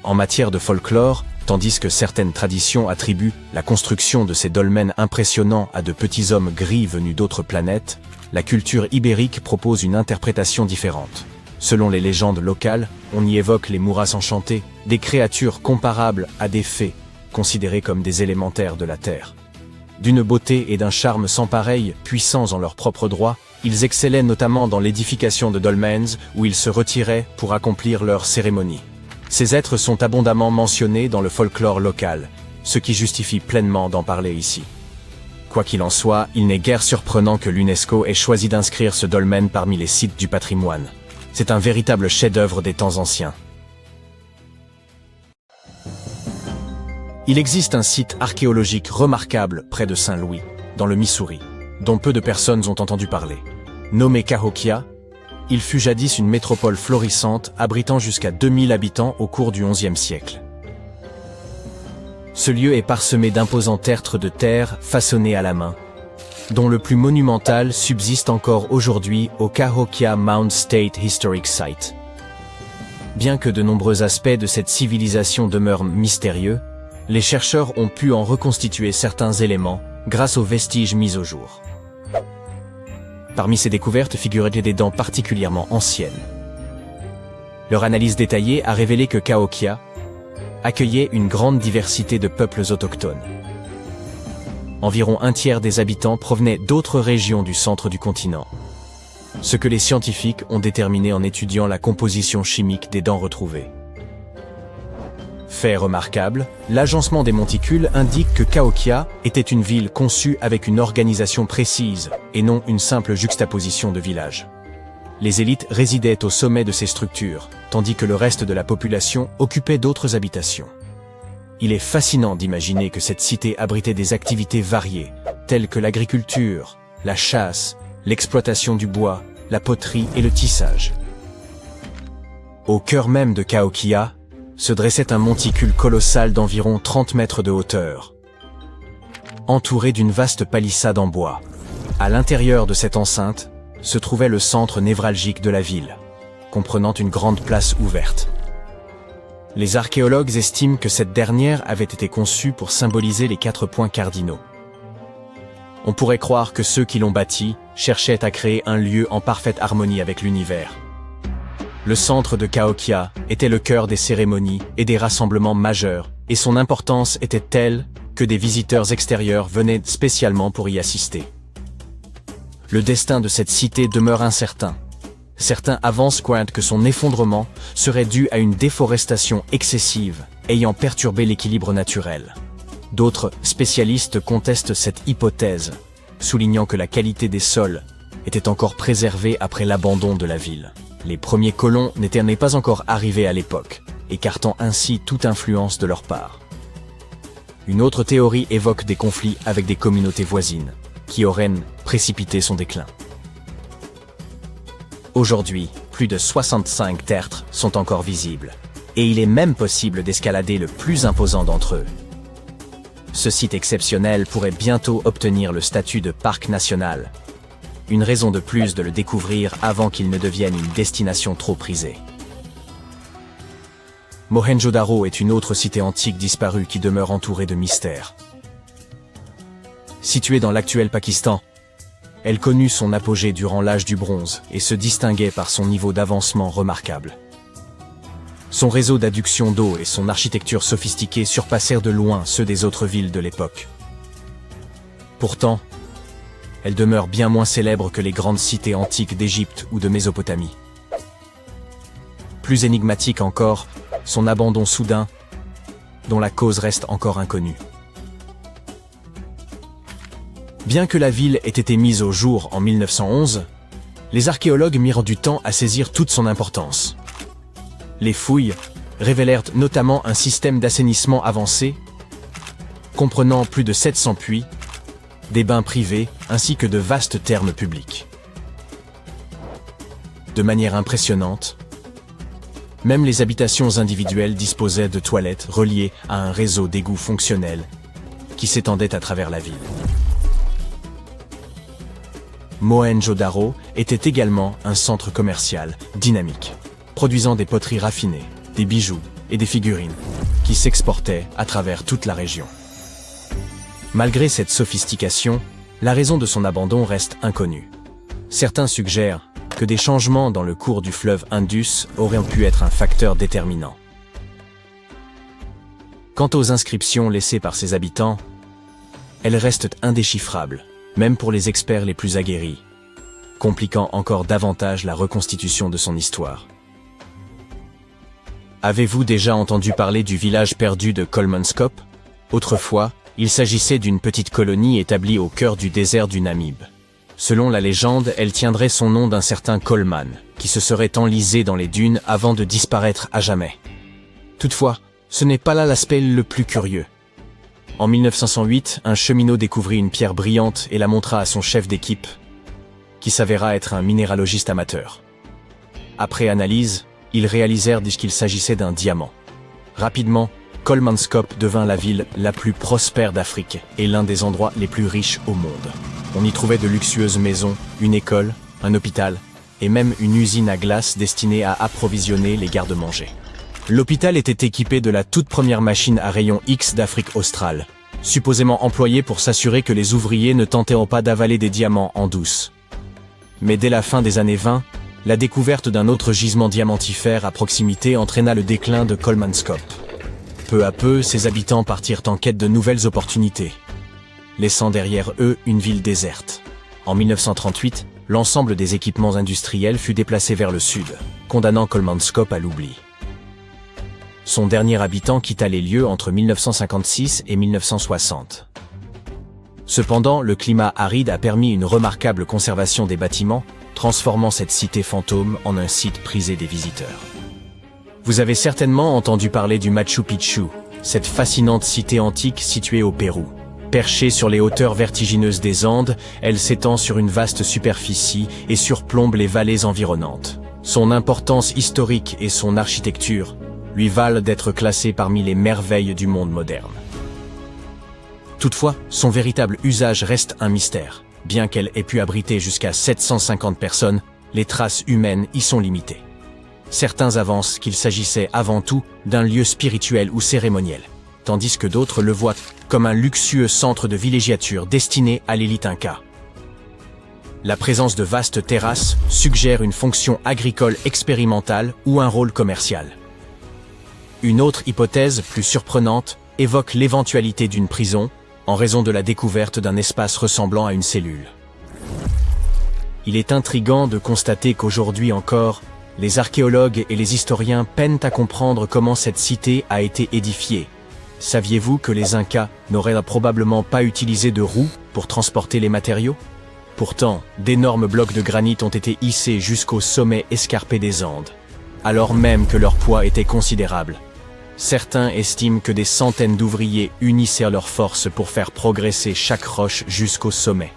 En matière de folklore, tandis que certaines traditions attribuent la construction de ces dolmens impressionnants à de petits hommes gris venus d'autres planètes, la culture ibérique propose une interprétation différente. Selon les légendes locales, on y évoque les Mouras enchantés, des créatures comparables à des fées, considérées comme des élémentaires de la terre. D'une beauté et d'un charme sans pareil, puissants en leur propre droit, ils excellaient notamment dans l'édification de dolmens où ils se retiraient pour accomplir leurs cérémonies. Ces êtres sont abondamment mentionnés dans le folklore local, ce qui justifie pleinement d'en parler ici. Quoi qu'il en soit, il n'est guère surprenant que l'UNESCO ait choisi d'inscrire ce dolmen parmi les sites du patrimoine. C'est un véritable chef-d'œuvre des temps anciens. Il existe un site archéologique remarquable près de Saint-Louis, dans le Missouri, dont peu de personnes ont entendu parler. Nommé Cahokia, il fut jadis une métropole florissante abritant jusqu'à 2000 habitants au cours du XIe siècle. Ce lieu est parsemé d'imposants tertres de terre façonnés à la main, dont le plus monumental subsiste encore aujourd'hui au Cahokia Mound State Historic Site. Bien que de nombreux aspects de cette civilisation demeurent mystérieux, les chercheurs ont pu en reconstituer certains éléments grâce aux vestiges mis au jour. Parmi ces découvertes figuraient des dents particulièrement anciennes. Leur analyse détaillée a révélé que Cahokia accueillait une grande diversité de peuples autochtones. Environ un tiers des habitants provenaient d'autres régions du centre du continent, ce que les scientifiques ont déterminé en étudiant la composition chimique des dents retrouvées. Fait remarquable, l'agencement des monticules indique que Cahokia était une ville conçue avec une organisation précise et non une simple juxtaposition de villages. Les élites résidaient au sommet de ces structures, tandis que le reste de la population occupait d'autres habitations. Il est fascinant d'imaginer que cette cité abritait des activités variées, telles que l'agriculture, la chasse, l'exploitation du bois, la poterie et le tissage. Au cœur même de Cahokia, se dressait un monticule colossal d'environ 30 mètres de hauteur, entouré d'une vaste palissade en bois. À l'intérieur de cette enceinte se trouvait le centre névralgique de la ville, comprenant une grande place ouverte. Les archéologues estiment que cette dernière avait été conçue pour symboliser les 4 points cardinaux. On pourrait croire que ceux qui l'ont bâtie cherchaient à créer un lieu en parfaite harmonie avec l'univers. Le centre de Cahokia était le cœur des cérémonies et des rassemblements majeurs, et son importance était telle que des visiteurs extérieurs venaient spécialement pour y assister. Le destin de cette cité demeure incertain. Certains avancent que son effondrement serait dû à une déforestation excessive, ayant perturbé l'équilibre naturel. D'autres spécialistes contestent cette hypothèse, soulignant que la qualité des sols était encore préservée après l'abandon de la ville. Les premiers colons n'étaient pas encore arrivés à l'époque, écartant ainsi toute influence de leur part. Une autre théorie évoque des conflits avec des communautés voisines, qui auraient précipité son déclin. Aujourd'hui, plus de 65 tertres sont encore visibles, et il est même possible d'escalader le plus imposant d'entre eux. Ce site exceptionnel pourrait bientôt obtenir le statut de parc national, une raison de plus de le découvrir avant qu'il ne devienne une destination trop prisée. Mohenjo-Daro est une autre cité antique disparue qui demeure entourée de mystères. Située dans l'actuel Pakistan, elle connut son apogée durant l'âge du bronze et se distinguait par son niveau d'avancement remarquable. Son réseau d'adduction d'eau et son architecture sophistiquée surpassèrent de loin ceux des autres villes de l'époque. Pourtant, elle demeure bien moins célèbre que les grandes cités antiques d'Égypte ou de Mésopotamie. Plus énigmatique encore, son abandon soudain, dont la cause reste encore inconnue. Bien que la ville ait été mise au jour en 1911, les archéologues mirent du temps à saisir toute son importance. Les fouilles révélèrent notamment un système d'assainissement avancé, comprenant plus de 700 puits, des bains privés ainsi que de vastes thermes publics. De manière impressionnante, même les habitations individuelles disposaient de toilettes reliées à un réseau d'égouts fonctionnels qui s'étendait à travers la ville. Mohenjo-Daro était également un centre commercial dynamique, produisant des poteries raffinées, des bijoux et des figurines qui s'exportaient à travers toute la région. Malgré cette sophistication, la raison de son abandon reste inconnue. Certains suggèrent que des changements dans le cours du fleuve Indus auraient pu être un facteur déterminant. Quant aux inscriptions laissées par ses habitants, elles restent indéchiffrables, même pour les experts les plus aguerris, compliquant encore davantage la reconstitution de son histoire. Avez-vous déjà entendu parler du village perdu de Colmanscope? Autrefois, il s'agissait d'une petite colonie établie au cœur du désert du Namib. Selon la légende, elle tiendrait son nom d'un certain Coleman, qui se serait enlisé dans les dunes avant de disparaître à jamais. Toutefois, ce n'est pas là l'aspect le plus curieux. En 1908, un cheminot découvrit une pierre brillante et la montra à son chef d'équipe, qui s'avéra être un minéralogiste amateur. Après analyse, ils réalisèrent qu'il s'agissait d'un diamant. Rapidement, Colemanskop devint la ville la plus prospère d'Afrique et l'un des endroits les plus riches au monde. On y trouvait de luxueuses maisons, une école, un hôpital et même une usine à glace destinée à approvisionner les garde-manger. L'hôpital était équipé de la toute première machine à rayon X d'Afrique australe, supposément employée pour s'assurer que les ouvriers ne tentèrent pas d'avaler des diamants en douce. Mais dès la fin des années 20, la découverte d'un autre gisement diamantifère à proximité entraîna le déclin de Colemanskop. Peu à peu, ses habitants partirent en quête de nouvelles opportunités, laissant derrière eux une ville déserte. En 1938, l'ensemble des équipements industriels fut déplacé vers le sud, condamnant Colemanskop à l'oubli. Son dernier habitant quitta les lieux entre 1956 et 1960. Cependant, le climat aride a permis une remarquable conservation des bâtiments, transformant cette cité fantôme en un site prisé des visiteurs. Vous avez certainement entendu parler du Machu Picchu, cette fascinante cité antique située au Pérou. Perchée sur les hauteurs vertigineuses des Andes, elle s'étend sur une vaste superficie et surplombe les vallées environnantes. Son importance historique et son architecture lui valent d'être classée parmi les merveilles du monde moderne. Toutefois, son véritable usage reste un mystère. Bien qu'elle ait pu abriter jusqu'à 750 personnes, les traces humaines y sont limitées. Certains avancent qu'il s'agissait avant tout d'un lieu spirituel ou cérémoniel, tandis que d'autres le voient comme un luxueux centre de villégiature destiné à l'élite inca. La présence de vastes terrasses suggère une fonction agricole expérimentale ou un rôle commercial. Une autre hypothèse, plus surprenante, évoque l'éventualité d'une prison, en raison de la découverte d'un espace ressemblant à une cellule. Il est intriguant de constater qu'aujourd'hui encore, les archéologues et les historiens peinent à comprendre comment cette cité a été édifiée. Saviez-vous que les Incas n'auraient probablement pas utilisé de roues pour transporter les matériaux? Pourtant, d'énormes blocs de granit ont été hissés jusqu'au sommet escarpé des Andes, alors même que leur poids était considérable. Certains estiment que des centaines d'ouvriers unissaient leurs forces pour faire progresser chaque roche jusqu'au sommet.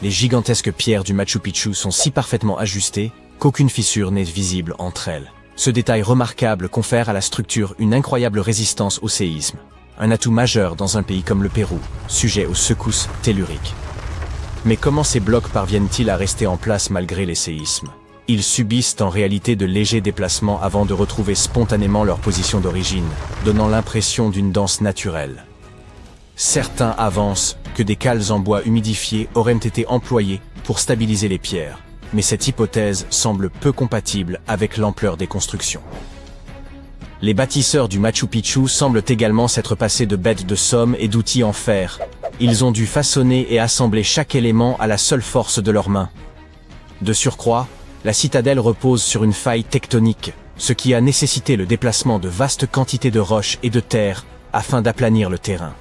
Les gigantesques pierres du Machu Picchu sont si parfaitement ajustées qu'aucune fissure n'est visible entre elles. Ce détail remarquable confère à la structure une incroyable résistance au séisme, un atout majeur dans un pays comme le Pérou, sujet aux secousses telluriques. Mais comment ces blocs parviennent-ils à rester en place malgré les séismes? Ils subissent en réalité de légers déplacements avant de retrouver spontanément leur position d'origine, donnant l'impression d'une danse naturelle. Certains avancent que des cales en bois humidifié auraient été employées pour stabiliser les pierres, mais cette hypothèse semble peu compatible avec l'ampleur des constructions. Les bâtisseurs du Machu Picchu semblent également s'être passés de bêtes de somme et d'outils en fer. Ils ont dû façonner et assembler chaque élément à la seule force de leurs mains. De surcroît, la citadelle repose sur une faille tectonique, ce qui a nécessité le déplacement de vastes quantités de roches et de terre afin d'aplanir le terrain.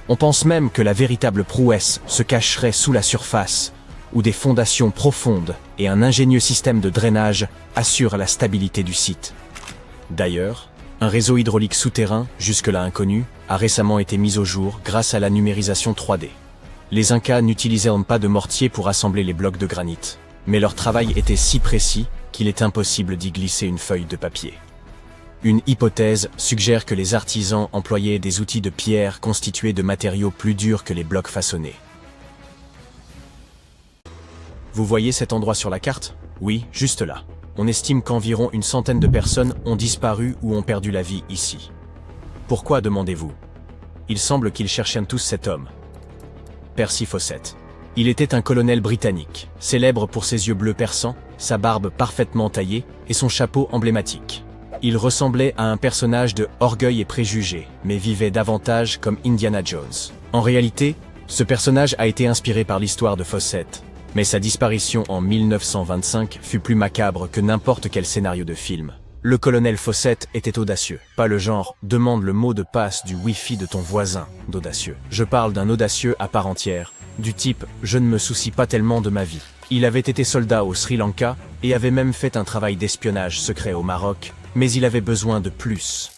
On pense même que la véritable prouesse se cacherait sous la surface, où des fondations profondes et un ingénieux système de drainage assurent la stabilité du site. D'ailleurs, un réseau hydraulique souterrain, jusque-là inconnu, a récemment été mis au jour grâce à la numérisation 3D. Les Incas n'utilisèrent pas de mortier pour assembler les blocs de granit, mais leur travail était si précis qu'il est impossible d'y glisser une feuille de papier. Une hypothèse suggère que les artisans employaient des outils de pierre constitués de matériaux plus durs que les blocs façonnés. Vous voyez cet endroit sur la carte? Oui, juste là. On estime qu'environ une centaine de personnes ont disparu ou ont perdu la vie ici. Pourquoi, demandez-vous? Il semble qu'ils cherchaient tous cet homme. Percy Fawcett. Il était un colonel britannique, célèbre pour ses yeux bleus perçants, sa barbe parfaitement taillée et son chapeau emblématique. Il ressemblait à un personnage de Orgueil et Préjugés, mais vivait davantage comme Indiana Jones. En réalité, ce personnage a été inspiré par l'histoire de Fawcett, mais sa disparition en 1925 fut plus macabre que n'importe quel scénario de film. Le colonel Fawcett était audacieux. Pas le genre « demande le mot de passe du Wi-Fi de ton voisin » d'audacieux. Je parle d'un audacieux à part entière, du type « je ne me soucie pas tellement de ma vie ». Il avait été soldat au Sri Lanka et avait même fait un travail d'espionnage secret au Maroc, mais il avait besoin de plus.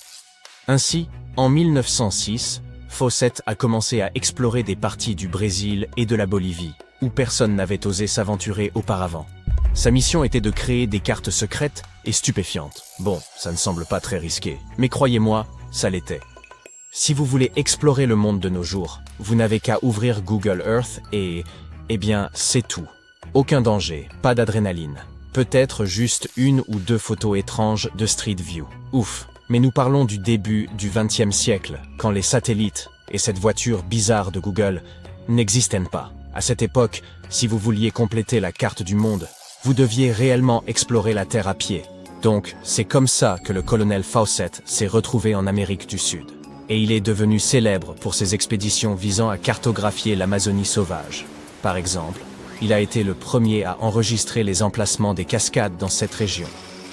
Ainsi, en 1906, Fawcett a commencé à explorer des parties du Brésil et de la Bolivie, où personne n'avait osé s'aventurer auparavant. Sa mission était de créer des cartes secrètes et stupéfiantes. Bon, ça ne semble pas très risqué, mais croyez-moi, ça l'était. Si vous voulez explorer le monde de nos jours, vous n'avez qu'à ouvrir Google Earth et... eh bien, c'est tout. Aucun danger, pas d'adrénaline. Peut-être juste une ou deux photos étranges de Street View. Ouf, mais nous parlons du début du XXe siècle, quand les satellites et cette voiture bizarre de Google n'existaient pas. À cette époque, si vous vouliez compléter la carte du monde, vous deviez réellement explorer la Terre à pied. Donc, c'est comme ça que le colonel Fawcett s'est retrouvé en Amérique du Sud. Et il est devenu célèbre pour ses expéditions visant à cartographier l'Amazonie sauvage. Par exemple, il a été le premier à enregistrer les emplacements des cascades dans cette région.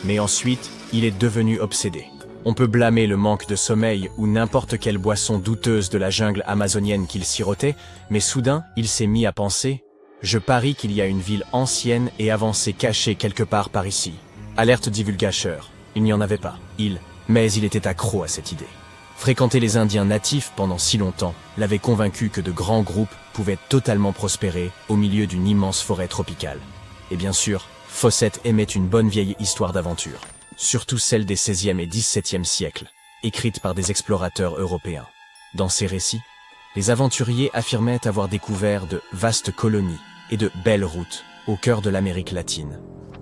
Mais ensuite, il est devenu obsédé. On peut blâmer le manque de sommeil ou n'importe quelle boisson douteuse de la jungle amazonienne qu'il sirotait, mais soudain, il s'est mis à penser « Je parie qu'il y a une ville ancienne et avancée cachée quelque part par ici. » Alerte divulgateur, il n'y en avait pas. Mais il était accro à cette idée. Fréquenter les Indiens natifs pendant si longtemps l'avait convaincu que de grands groupes pouvaient totalement prospérer au milieu d'une immense forêt tropicale. Et bien sûr, Fawcett aimait une bonne vieille histoire d'aventure, surtout celle des XVIe et XVIIe siècles, écrite par des explorateurs européens. Dans ces récits, les aventuriers affirmaient avoir découvert de vastes colonies et de belles routes au cœur de l'Amérique latine.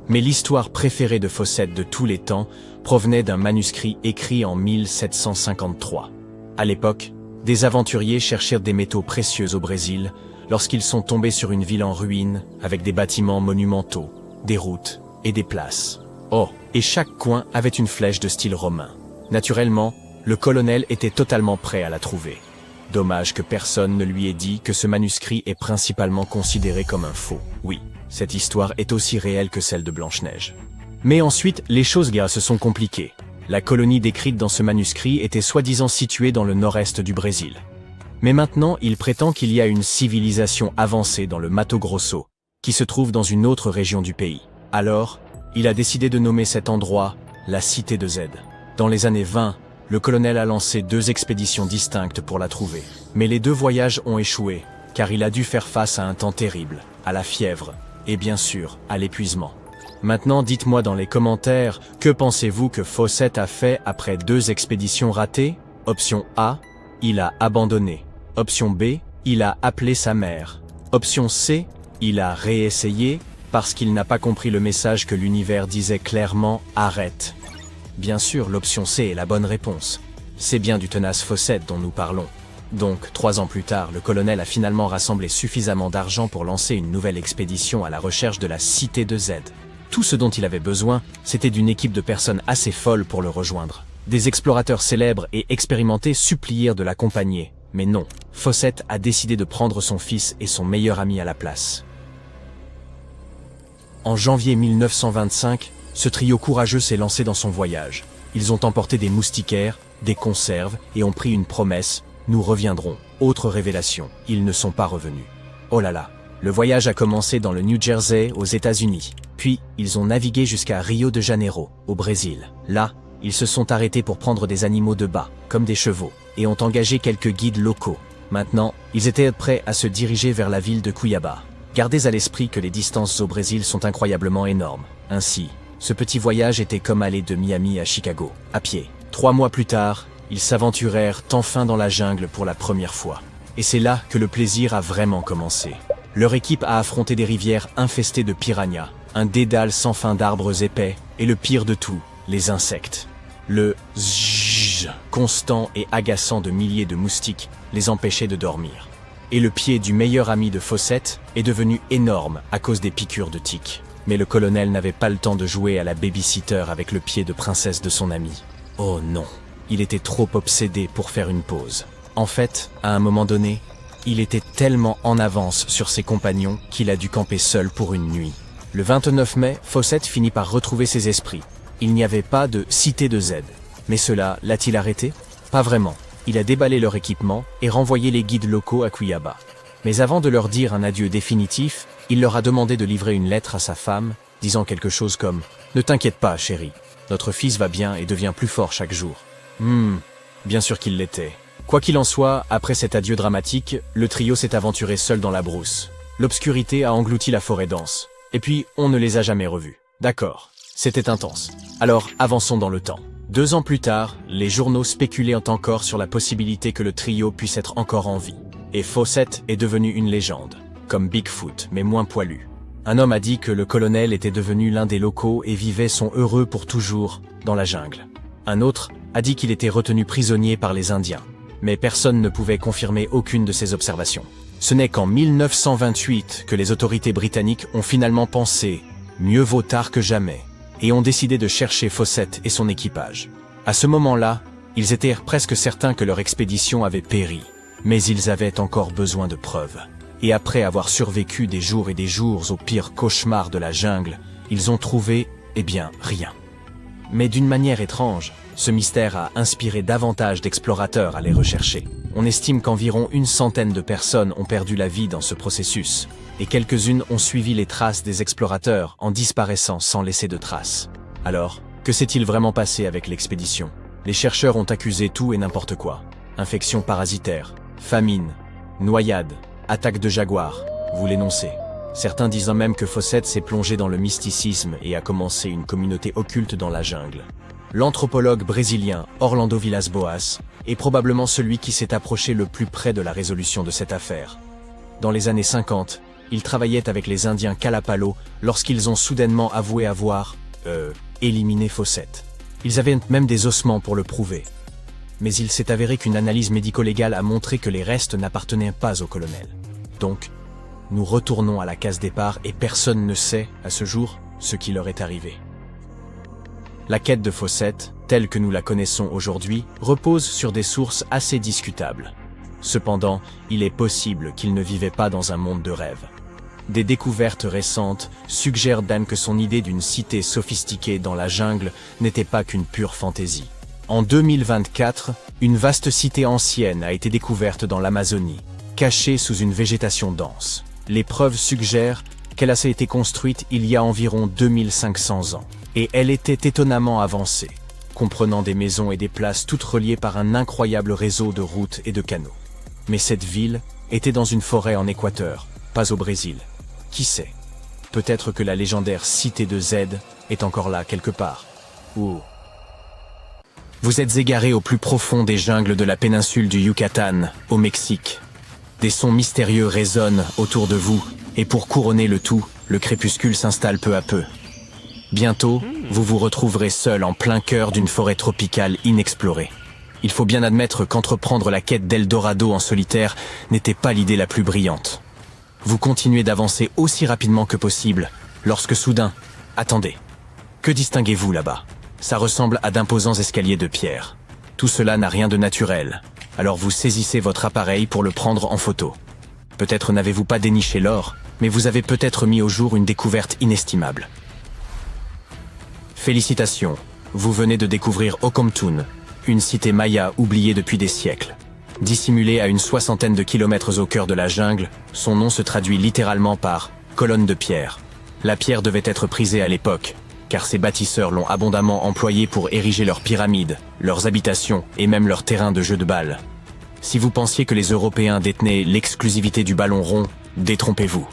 Mais l'histoire préférée de Fawcett de tous les temps provenait d'un manuscrit écrit en 1753. À l'époque, des aventuriers cherchèrent des métaux précieux au Brésil lorsqu'ils sont tombés sur une ville en ruine avec des bâtiments monumentaux, des routes et des places. Oh, et chaque coin avait une flèche de style romain. Naturellement, le colonel était totalement prêt à la trouver. Dommage que personne ne lui ait dit que ce manuscrit est principalement considéré comme un faux. Oui, cette histoire est aussi réelle que celle de Blanche-Neige. Mais ensuite, les choses se sont compliquées. La colonie décrite dans ce manuscrit était soi-disant située dans le nord-est du Brésil. Mais maintenant, il prétend qu'il y a une civilisation avancée dans le Mato Grosso, qui se trouve dans une autre région du pays. Alors, il a décidé de nommer cet endroit la Cité de Z. Dans les années 20, le colonel a lancé 2 expéditions distinctes pour la trouver. Mais les 2 voyages ont échoué, car il a dû faire face à un temps terrible, à la fièvre, et bien sûr, à l'épuisement. Maintenant, dites-moi dans les commentaires, que pensez-vous que Fawcett a fait après 2 expéditions ratées? Option A, il a abandonné. Option B, il a appelé sa mère. Option C, il a réessayé parce qu'il n'a pas compris le message que l'univers disait clairement « Arrête ». Bien sûr, l'option C est la bonne réponse. C'est bien du tenace Fawcett dont nous parlons. Donc, 3 ans plus tard, le colonel a finalement rassemblé suffisamment d'argent pour lancer une nouvelle expédition à la recherche de la Cité de Z. Tout ce dont il avait besoin, c'était d'une équipe de personnes assez folles pour le rejoindre. Des explorateurs célèbres et expérimentés supplièrent de l'accompagner. Mais non, Fawcett a décidé de prendre son fils et son meilleur ami à la place. En janvier 1925, ce trio courageux s'est lancé dans son voyage. Ils ont emporté des moustiquaires, des conserves et ont pris une promesse « Nous reviendrons ». Autre révélation, ils ne sont pas revenus. Oh là là, le voyage a commencé dans le New Jersey aux États-Unis. Puis, ils ont navigué jusqu'à Rio de Janeiro, au Brésil. Là, ils se sont arrêtés pour prendre des animaux de bas, comme des chevaux, et ont engagé quelques guides locaux. Maintenant, ils étaient prêts à se diriger vers la ville de Cuiabá. Gardez à l'esprit que les distances au Brésil sont incroyablement énormes. Ainsi, ce petit voyage était comme aller de Miami à Chicago, à pied. 3 mois plus tard, ils s'aventurèrent enfin dans la jungle pour la première fois. Et c'est là que le plaisir a vraiment commencé. Leur équipe a affronté des rivières infestées de piranhas, un dédale sans fin d'arbres épais, et le pire de tout, les insectes. Le zzzz constant et agaçant de milliers de moustiques les empêchait de dormir. Et le pied du meilleur ami de Fawcett est devenu énorme à cause des piqûres de tiques. Mais le colonel n'avait pas le temps de jouer à la babysitter avec le pied de princesse de son ami. Oh non, il était trop obsédé pour faire une pause. En fait, à un moment donné, il était tellement en avance sur ses compagnons qu'il a dû camper seul pour une nuit. Le 29 mai, Fawcett finit par retrouver ses esprits. Il n'y avait pas de cité de Z. Mais cela l'a-t-il arrêté? Pas vraiment. Il a déballé leur équipement et renvoyé les guides locaux à Cuiabá. Mais avant de leur dire un adieu définitif, il leur a demandé de livrer une lettre à sa femme, disant quelque chose comme « Ne t'inquiète pas, chérie, notre fils va bien et devient plus fort chaque jour. » Bien sûr qu'il l'était. Quoi qu'il en soit, après cet adieu dramatique, le trio s'est aventuré seul dans la brousse. L'obscurité a englouti la forêt dense. Et puis, on ne les a jamais revus. D'accord, c'était intense. Alors, avançons dans le temps. 2 ans plus tard, les journaux spéculaient encore sur la possibilité que le trio puisse être encore en vie. Et Fawcett est devenu une légende, comme Bigfoot, mais moins poilu. Un homme a dit que le colonel était devenu l'un des locaux et vivait son heureux pour toujours dans la jungle. Un autre a dit qu'il était retenu prisonnier par les Indiens. Mais personne ne pouvait confirmer aucune de ces observations. Ce n'est qu'en 1928 que les autorités britanniques ont finalement pensé « mieux vaut tard que jamais » et ont décidé de chercher Fawcett et son équipage. À ce moment-là, ils étaient presque certains que leur expédition avait péri, mais ils avaient encore besoin de preuves. Et après avoir survécu des jours et des jours aux pires cauchemars de la jungle, ils ont trouvé, rien. Mais d'une manière étrange, ce mystère a inspiré davantage d'explorateurs à les rechercher. On estime qu'environ 100 de personnes ont perdu la vie dans ce processus, et quelques-unes ont suivi les traces des explorateurs en disparaissant sans laisser de traces. Alors, que s'est-il vraiment passé avec l'expédition? Les chercheurs ont accusé tout et n'importe quoi. Infections parasitaires, famine, noyade, attaque de jaguars, vous l'énoncez. Certains disant même que Fawcett s'est plongé dans le mysticisme et a commencé une communauté occulte dans la jungle. L'anthropologue brésilien Orlando Villas-Boas est probablement celui qui s'est approché le plus près de la résolution de cette affaire. Dans les années 50, il travaillait avec les Indiens Kalapalo lorsqu'ils ont soudainement avoué avoir, éliminé Fawcett. Ils avaient même des ossements pour le prouver. Mais il s'est avéré qu'une analyse médico-légale a montré que les restes n'appartenaient pas au colonel. Donc, nous retournons à la case départ et personne ne sait, à ce jour, ce qui leur est arrivé. La quête de Fawcett, telle que nous la connaissons aujourd'hui, repose sur des sources assez discutables. Cependant, il est possible qu'il ne vivait pas dans un monde de rêve. Des découvertes récentes suggèrent même que son idée d'une cité sophistiquée dans la jungle n'était pas qu'une pure fantaisie. En 2024, une vaste cité ancienne a été découverte dans l'Amazonie, cachée sous une végétation dense. Les preuves suggèrent qu'elle a été construite il y a environ 2500 ans. Et elle était étonnamment avancée, comprenant des maisons et des places toutes reliées par un incroyable réseau de routes et de canaux. Mais cette ville était dans une forêt en Équateur, pas au Brésil. Qui sait? Peut-être que la légendaire cité de Z est encore là quelque part. Ou... Vous êtes égaré au plus profond des jungles de la péninsule du Yucatan, au Mexique. Des sons mystérieux résonnent autour de vous, et pour couronner le tout, le crépuscule s'installe peu à peu. Bientôt, vous vous retrouverez seul en plein cœur d'une forêt tropicale inexplorée. Il faut bien admettre qu'entreprendre la quête d'Eldorado en solitaire n'était pas l'idée la plus brillante. Vous continuez d'avancer aussi rapidement que possible, lorsque soudain... Attendez, que distinguez-vous là-bas? Ça ressemble à d'imposants escaliers de pierre. Tout cela n'a rien de naturel, alors vous saisissez votre appareil pour le prendre en photo. Peut-être n'avez-vous pas déniché l'or, mais vous avez peut-être mis au jour une découverte inestimable. Félicitations, vous venez de découvrir Okomtun, une cité maya oubliée depuis des siècles. Dissimulée à une 60aine de kilomètres au cœur de la jungle, son nom se traduit littéralement par « colonne de pierre ». La pierre devait être prisée à l'époque, car ces bâtisseurs l'ont abondamment employée pour ériger leurs pyramides, leurs habitations et même leurs terrains de jeux de balles. Si vous pensiez que les Européens détenaient l'exclusivité du ballon rond, détrompez-vous.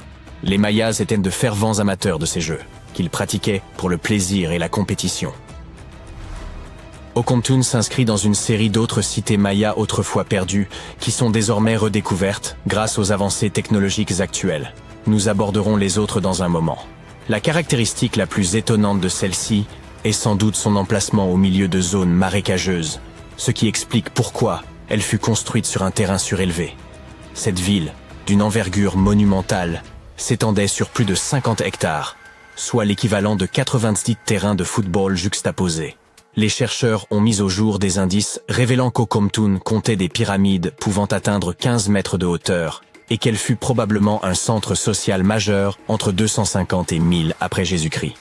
Les Mayas étaient de fervents amateurs de ces jeux, qu'ils pratiquaient pour le plaisir et la compétition. Okomtun s'inscrit dans une série d'autres cités mayas autrefois perdues, qui sont désormais redécouvertes grâce aux avancées technologiques actuelles. Nous aborderons les autres dans un moment. La caractéristique la plus étonnante de celle-ci est sans doute son emplacement au milieu de zones marécageuses, ce qui explique pourquoi elle fut construite sur un terrain surélevé. Cette ville, d'une envergure monumentale, s'étendait sur plus de 50 hectares, soit l'équivalent de 90 terrains de football juxtaposés. Les chercheurs ont mis au jour des indices révélant qu'Okomtun comptait des pyramides pouvant atteindre 15 mètres de hauteur et qu'elle fut probablement un centre social majeur entre 250 et 1000 après Jésus-Christ.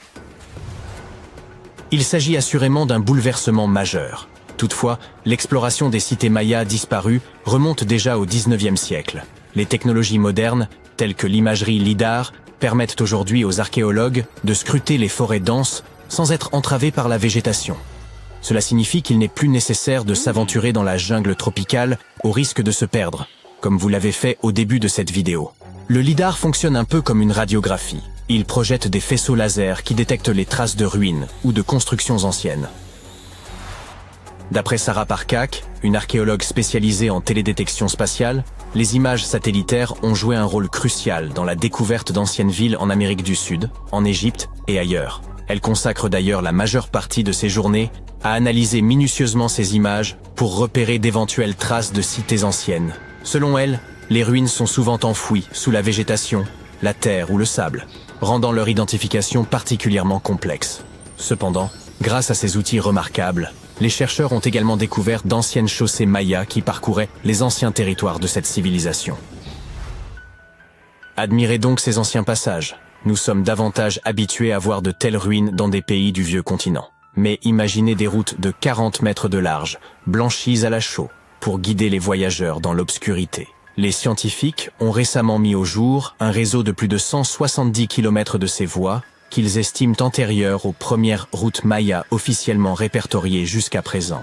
Il s'agit assurément d'un bouleversement majeur. Toutefois, l'exploration des cités mayas disparues remonte déjà au XIXe siècle. Les technologies modernes, telles que l'imagerie LIDAR, permettent aujourd'hui aux archéologues de scruter les forêts denses sans être entravés par la végétation. Cela signifie qu'il n'est plus nécessaire de s'aventurer dans la jungle tropicale au risque de se perdre, comme vous l'avez fait au début de cette vidéo. Le LIDAR fonctionne un peu comme une radiographie. Il projette des faisceaux laser qui détectent les traces de ruines ou de constructions anciennes. D'après Sarah Parcak, une archéologue spécialisée en télédétection spatiale, les images satellitaires ont joué un rôle crucial dans la découverte d'anciennes villes en Amérique du Sud, en Égypte et ailleurs. Elle consacre d'ailleurs la majeure partie de ses journées à analyser minutieusement ces images pour repérer d'éventuelles traces de cités anciennes. Selon elle, les ruines sont souvent enfouies sous la végétation, la terre ou le sable, rendant leur identification particulièrement complexe. Cependant, grâce à ces outils remarquables, les chercheurs ont également découvert d'anciennes chaussées mayas qui parcouraient les anciens territoires de cette civilisation. Admirez donc ces anciens passages. Nous sommes davantage habitués à voir de telles ruines dans des pays du vieux continent. Mais imaginez des routes de 40 mètres de large, blanchies à la chaux, pour guider les voyageurs dans l'obscurité. Les scientifiques ont récemment mis au jour un réseau de plus de 170 km de ces voies, qu'ils estiment antérieures aux premières routes mayas officiellement répertoriées jusqu'à présent.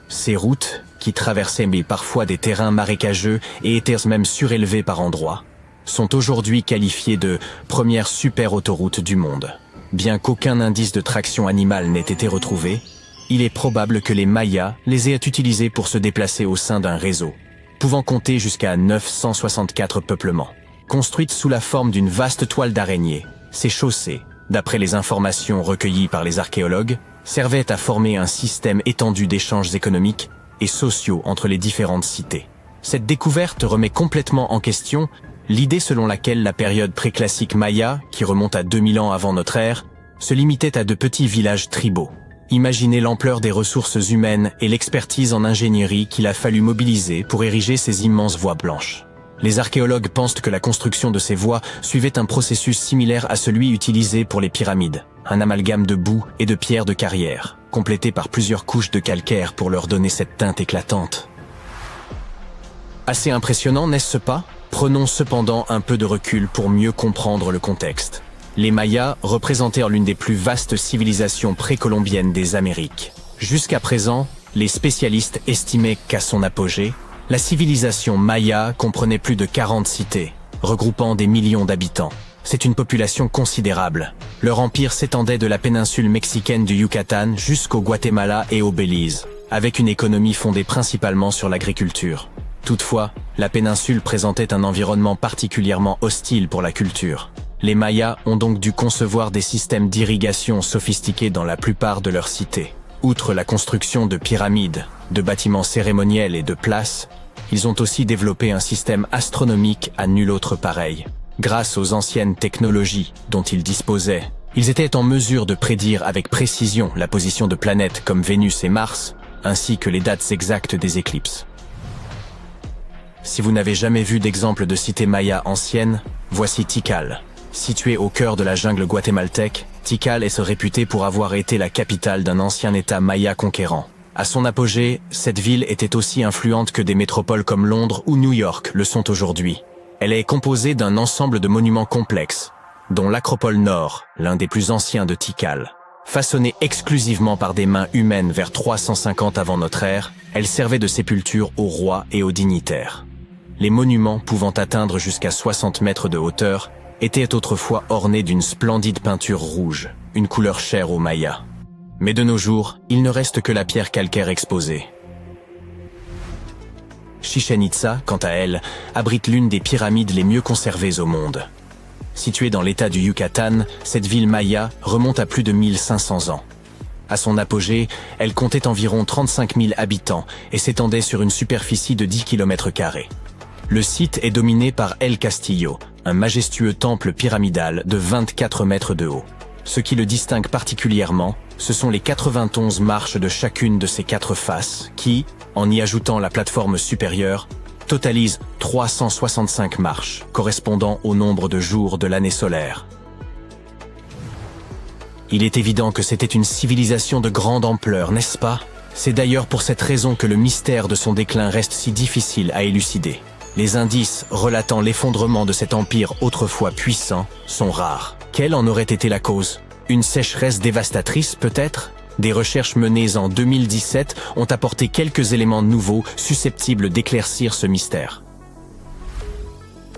Ces routes, qui traversaient parfois des terrains marécageux et étaient même surélevées par endroits, sont aujourd'hui qualifiées de premières super-autoroutes du monde. Bien qu'aucun indice de traction animale n'ait été retrouvé, il est probable que les Mayas les aient utilisées pour se déplacer au sein d'un réseau, pouvant compter jusqu'à 964 peuplements. Construites sous la forme d'une vaste toile d'araignée, ces chaussées, d'après les informations recueillies par les archéologues, servaient à former un système étendu d'échanges économiques et sociaux entre les différentes cités. Cette découverte remet complètement en question l'idée selon laquelle la période préclassique maya, qui remonte à 2000 ans avant notre ère, se limitait à de petits villages tribaux. Imaginez l'ampleur des ressources humaines et l'expertise en ingénierie qu'il a fallu mobiliser pour ériger ces immenses voies blanches. Les archéologues pensent que la construction de ces voies suivait un processus similaire à celui utilisé pour les pyramides, un amalgame de boue et de pierres de carrière, complété par plusieurs couches de calcaire pour leur donner cette teinte éclatante. Assez impressionnant, n'est-ce pas ? Prenons cependant un peu de recul pour mieux comprendre le contexte. Les Mayas représentèrent l'une des plus vastes civilisations précolombiennes des Amériques. Jusqu'à présent, les spécialistes estimaient qu'à son apogée, la civilisation maya comprenait plus de 40 cités, regroupant des millions d'habitants. C'est une population considérable. Leur empire s'étendait de la péninsule mexicaine du Yucatan jusqu'au Guatemala et au Belize, avec une économie fondée principalement sur l'agriculture. Toutefois, la péninsule présentait un environnement particulièrement hostile pour la culture. Les Mayas ont donc dû concevoir des systèmes d'irrigation sophistiqués dans la plupart de leurs cités. Outre la construction de pyramides, de bâtiments cérémoniels et de places, ils ont aussi développé un système astronomique à nul autre pareil. Grâce aux anciennes technologies dont ils disposaient, ils étaient en mesure de prédire avec précision la position de planètes comme Vénus et Mars, ainsi que les dates exactes des éclipses. Si vous n'avez jamais vu d'exemple de cité maya ancienne, voici Tikal. Située au cœur de la jungle guatémaltèque, Tikal est réputée pour avoir été la capitale d'un ancien État maya conquérant. À son apogée, cette ville était aussi influente que des métropoles comme Londres ou New York le sont aujourd'hui. Elle est composée d'un ensemble de monuments complexes, dont l'Acropole Nord, l'un des plus anciens de Tikal. Façonnée exclusivement par des mains humaines vers 350 avant notre ère, elle servait de sépulture aux rois et aux dignitaires. Les monuments, pouvant atteindre jusqu'à 60 mètres de hauteur, étaient autrefois ornés d'une splendide peinture rouge, une couleur chère aux Mayas. Mais de nos jours, il ne reste que la pierre calcaire exposée. Chichén Itzá, quant à elle, abrite l'une des pyramides les mieux conservées au monde. Située dans l'état du Yucatan, cette ville maya remonte à plus de 1500 ans. À son apogée, elle comptait environ 35 000 habitants et s'étendait sur une superficie de 10 km². Le site est dominé par El Castillo, un majestueux temple pyramidal de 24 mètres de haut. Ce qui le distingue particulièrement, ce sont les 91 marches de chacune de ses 4 faces qui, en y ajoutant la plateforme supérieure, totalisent 365 marches, correspondant au nombre de jours de l'année solaire. Il est évident que c'était une civilisation de grande ampleur, n'est-ce pas? C'est d'ailleurs pour cette raison que le mystère de son déclin reste si difficile à élucider. Les indices relatant l'effondrement de cet empire autrefois puissant sont rares. Quelle en aurait été la cause? Une sécheresse dévastatrice peut-être? Des recherches menées en 2017 ont apporté quelques éléments nouveaux susceptibles d'éclaircir ce mystère.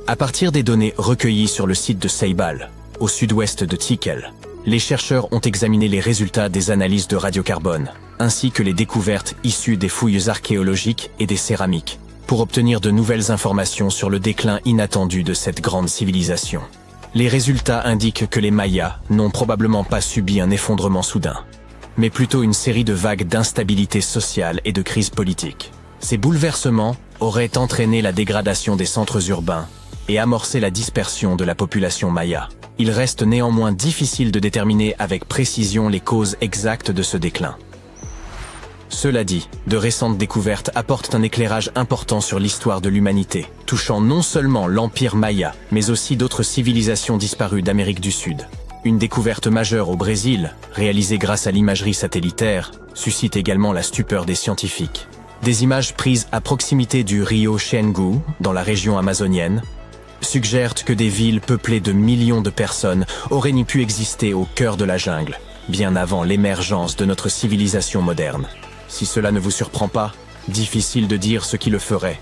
À partir des données recueillies sur le site de Ceibal, au sud-ouest de Tikal, les chercheurs ont examiné les résultats des analyses de radiocarbone, ainsi que les découvertes issues des fouilles archéologiques et des céramiques, pour obtenir de nouvelles informations sur le déclin inattendu de cette grande civilisation. Les résultats indiquent que les Mayas n'ont probablement pas subi un effondrement soudain, mais plutôt une série de vagues d'instabilité sociale et de crises politiques. Ces bouleversements auraient entraîné la dégradation des centres urbains et amorcé la dispersion de la population maya. Il reste néanmoins difficile de déterminer avec précision les causes exactes de ce déclin. Cela dit, de récentes découvertes apportent un éclairage important sur l'histoire de l'humanité, touchant non seulement l'Empire Maya, mais aussi d'autres civilisations disparues d'Amérique du Sud. Une découverte majeure au Brésil, réalisée grâce à l'imagerie satellitaire, suscite également la stupeur des scientifiques. Des images prises à proximité du rio Xingu, dans la région amazonienne, suggèrent que des villes peuplées de millions de personnes auraient pu exister au cœur de la jungle, bien avant l'émergence de notre civilisation moderne. Si cela ne vous surprend pas, difficile de dire ce qui le ferait.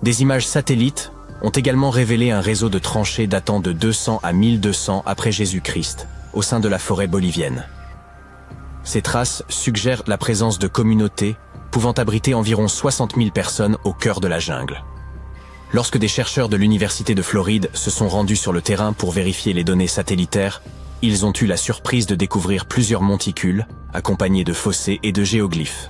Des images satellites ont également révélé un réseau de tranchées datant de 200 à 1200 après Jésus-Christ, au sein de la forêt bolivienne. Ces traces suggèrent la présence de communautés pouvant abriter environ 60 000 personnes au cœur de la jungle. Lorsque des chercheurs de l'Université de Floride se sont rendus sur le terrain pour vérifier les données satellitaires, ils ont eu la surprise de découvrir plusieurs monticules, accompagnés de fossés et de géoglyphes.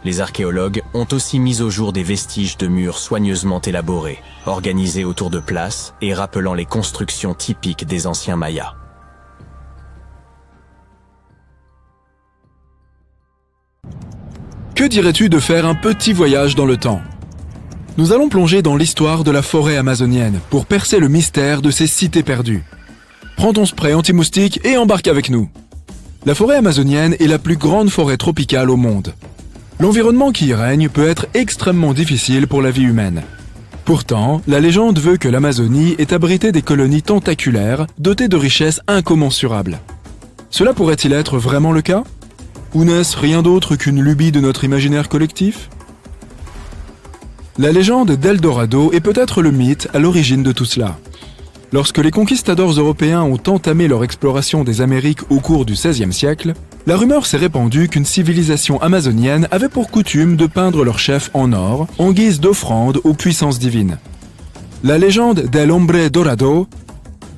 Les archéologues ont aussi mis au jour des vestiges de murs soigneusement élaborés, organisés autour de places et rappelant les constructions typiques des anciens Mayas. Que dirais-tu de faire un petit voyage dans le temps? Nous allons plonger dans l'histoire de la forêt amazonienne pour percer le mystère de ces cités perdues. Prends ton spray anti-moustique et embarque avec nous. La forêt amazonienne est la plus grande forêt tropicale au monde. L'environnement qui y règne peut être extrêmement difficile pour la vie humaine. Pourtant, la légende veut que l'Amazonie ait abrité des colonies tentaculaires dotées de richesses incommensurables. Cela pourrait-il être vraiment le cas? Ou n'est-ce rien d'autre qu'une lubie de notre imaginaire collectif? La légende d'Eldorado est peut-être le mythe à l'origine de tout cela. Lorsque les conquistadors européens ont entamé leur exploration des Amériques au cours du XVIe siècle, la rumeur s'est répandue qu'une civilisation amazonienne avait pour coutume de peindre leur chef en or, en guise d'offrande aux puissances divines. La légende del Hombre Dorado,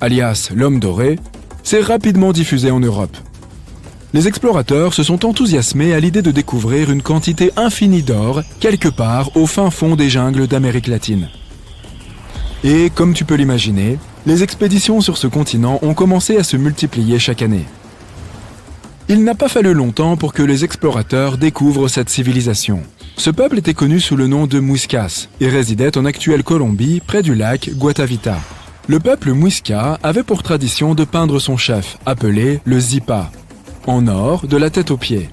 alias l'homme doré, s'est rapidement diffusée en Europe. Les explorateurs se sont enthousiasmés à l'idée de découvrir une quantité infinie d'or quelque part au fin fond des jungles d'Amérique latine. Et, comme tu peux l'imaginer, les expéditions sur ce continent ont commencé à se multiplier chaque année. Il n'a pas fallu longtemps pour que les explorateurs découvrent cette civilisation. Ce peuple était connu sous le nom de Muiscas et résidait en actuelle Colombie près du lac Guatavita. Le peuple Muisca avait pour tradition de peindre son chef, appelé le Zipa, en or de la tête aux pieds.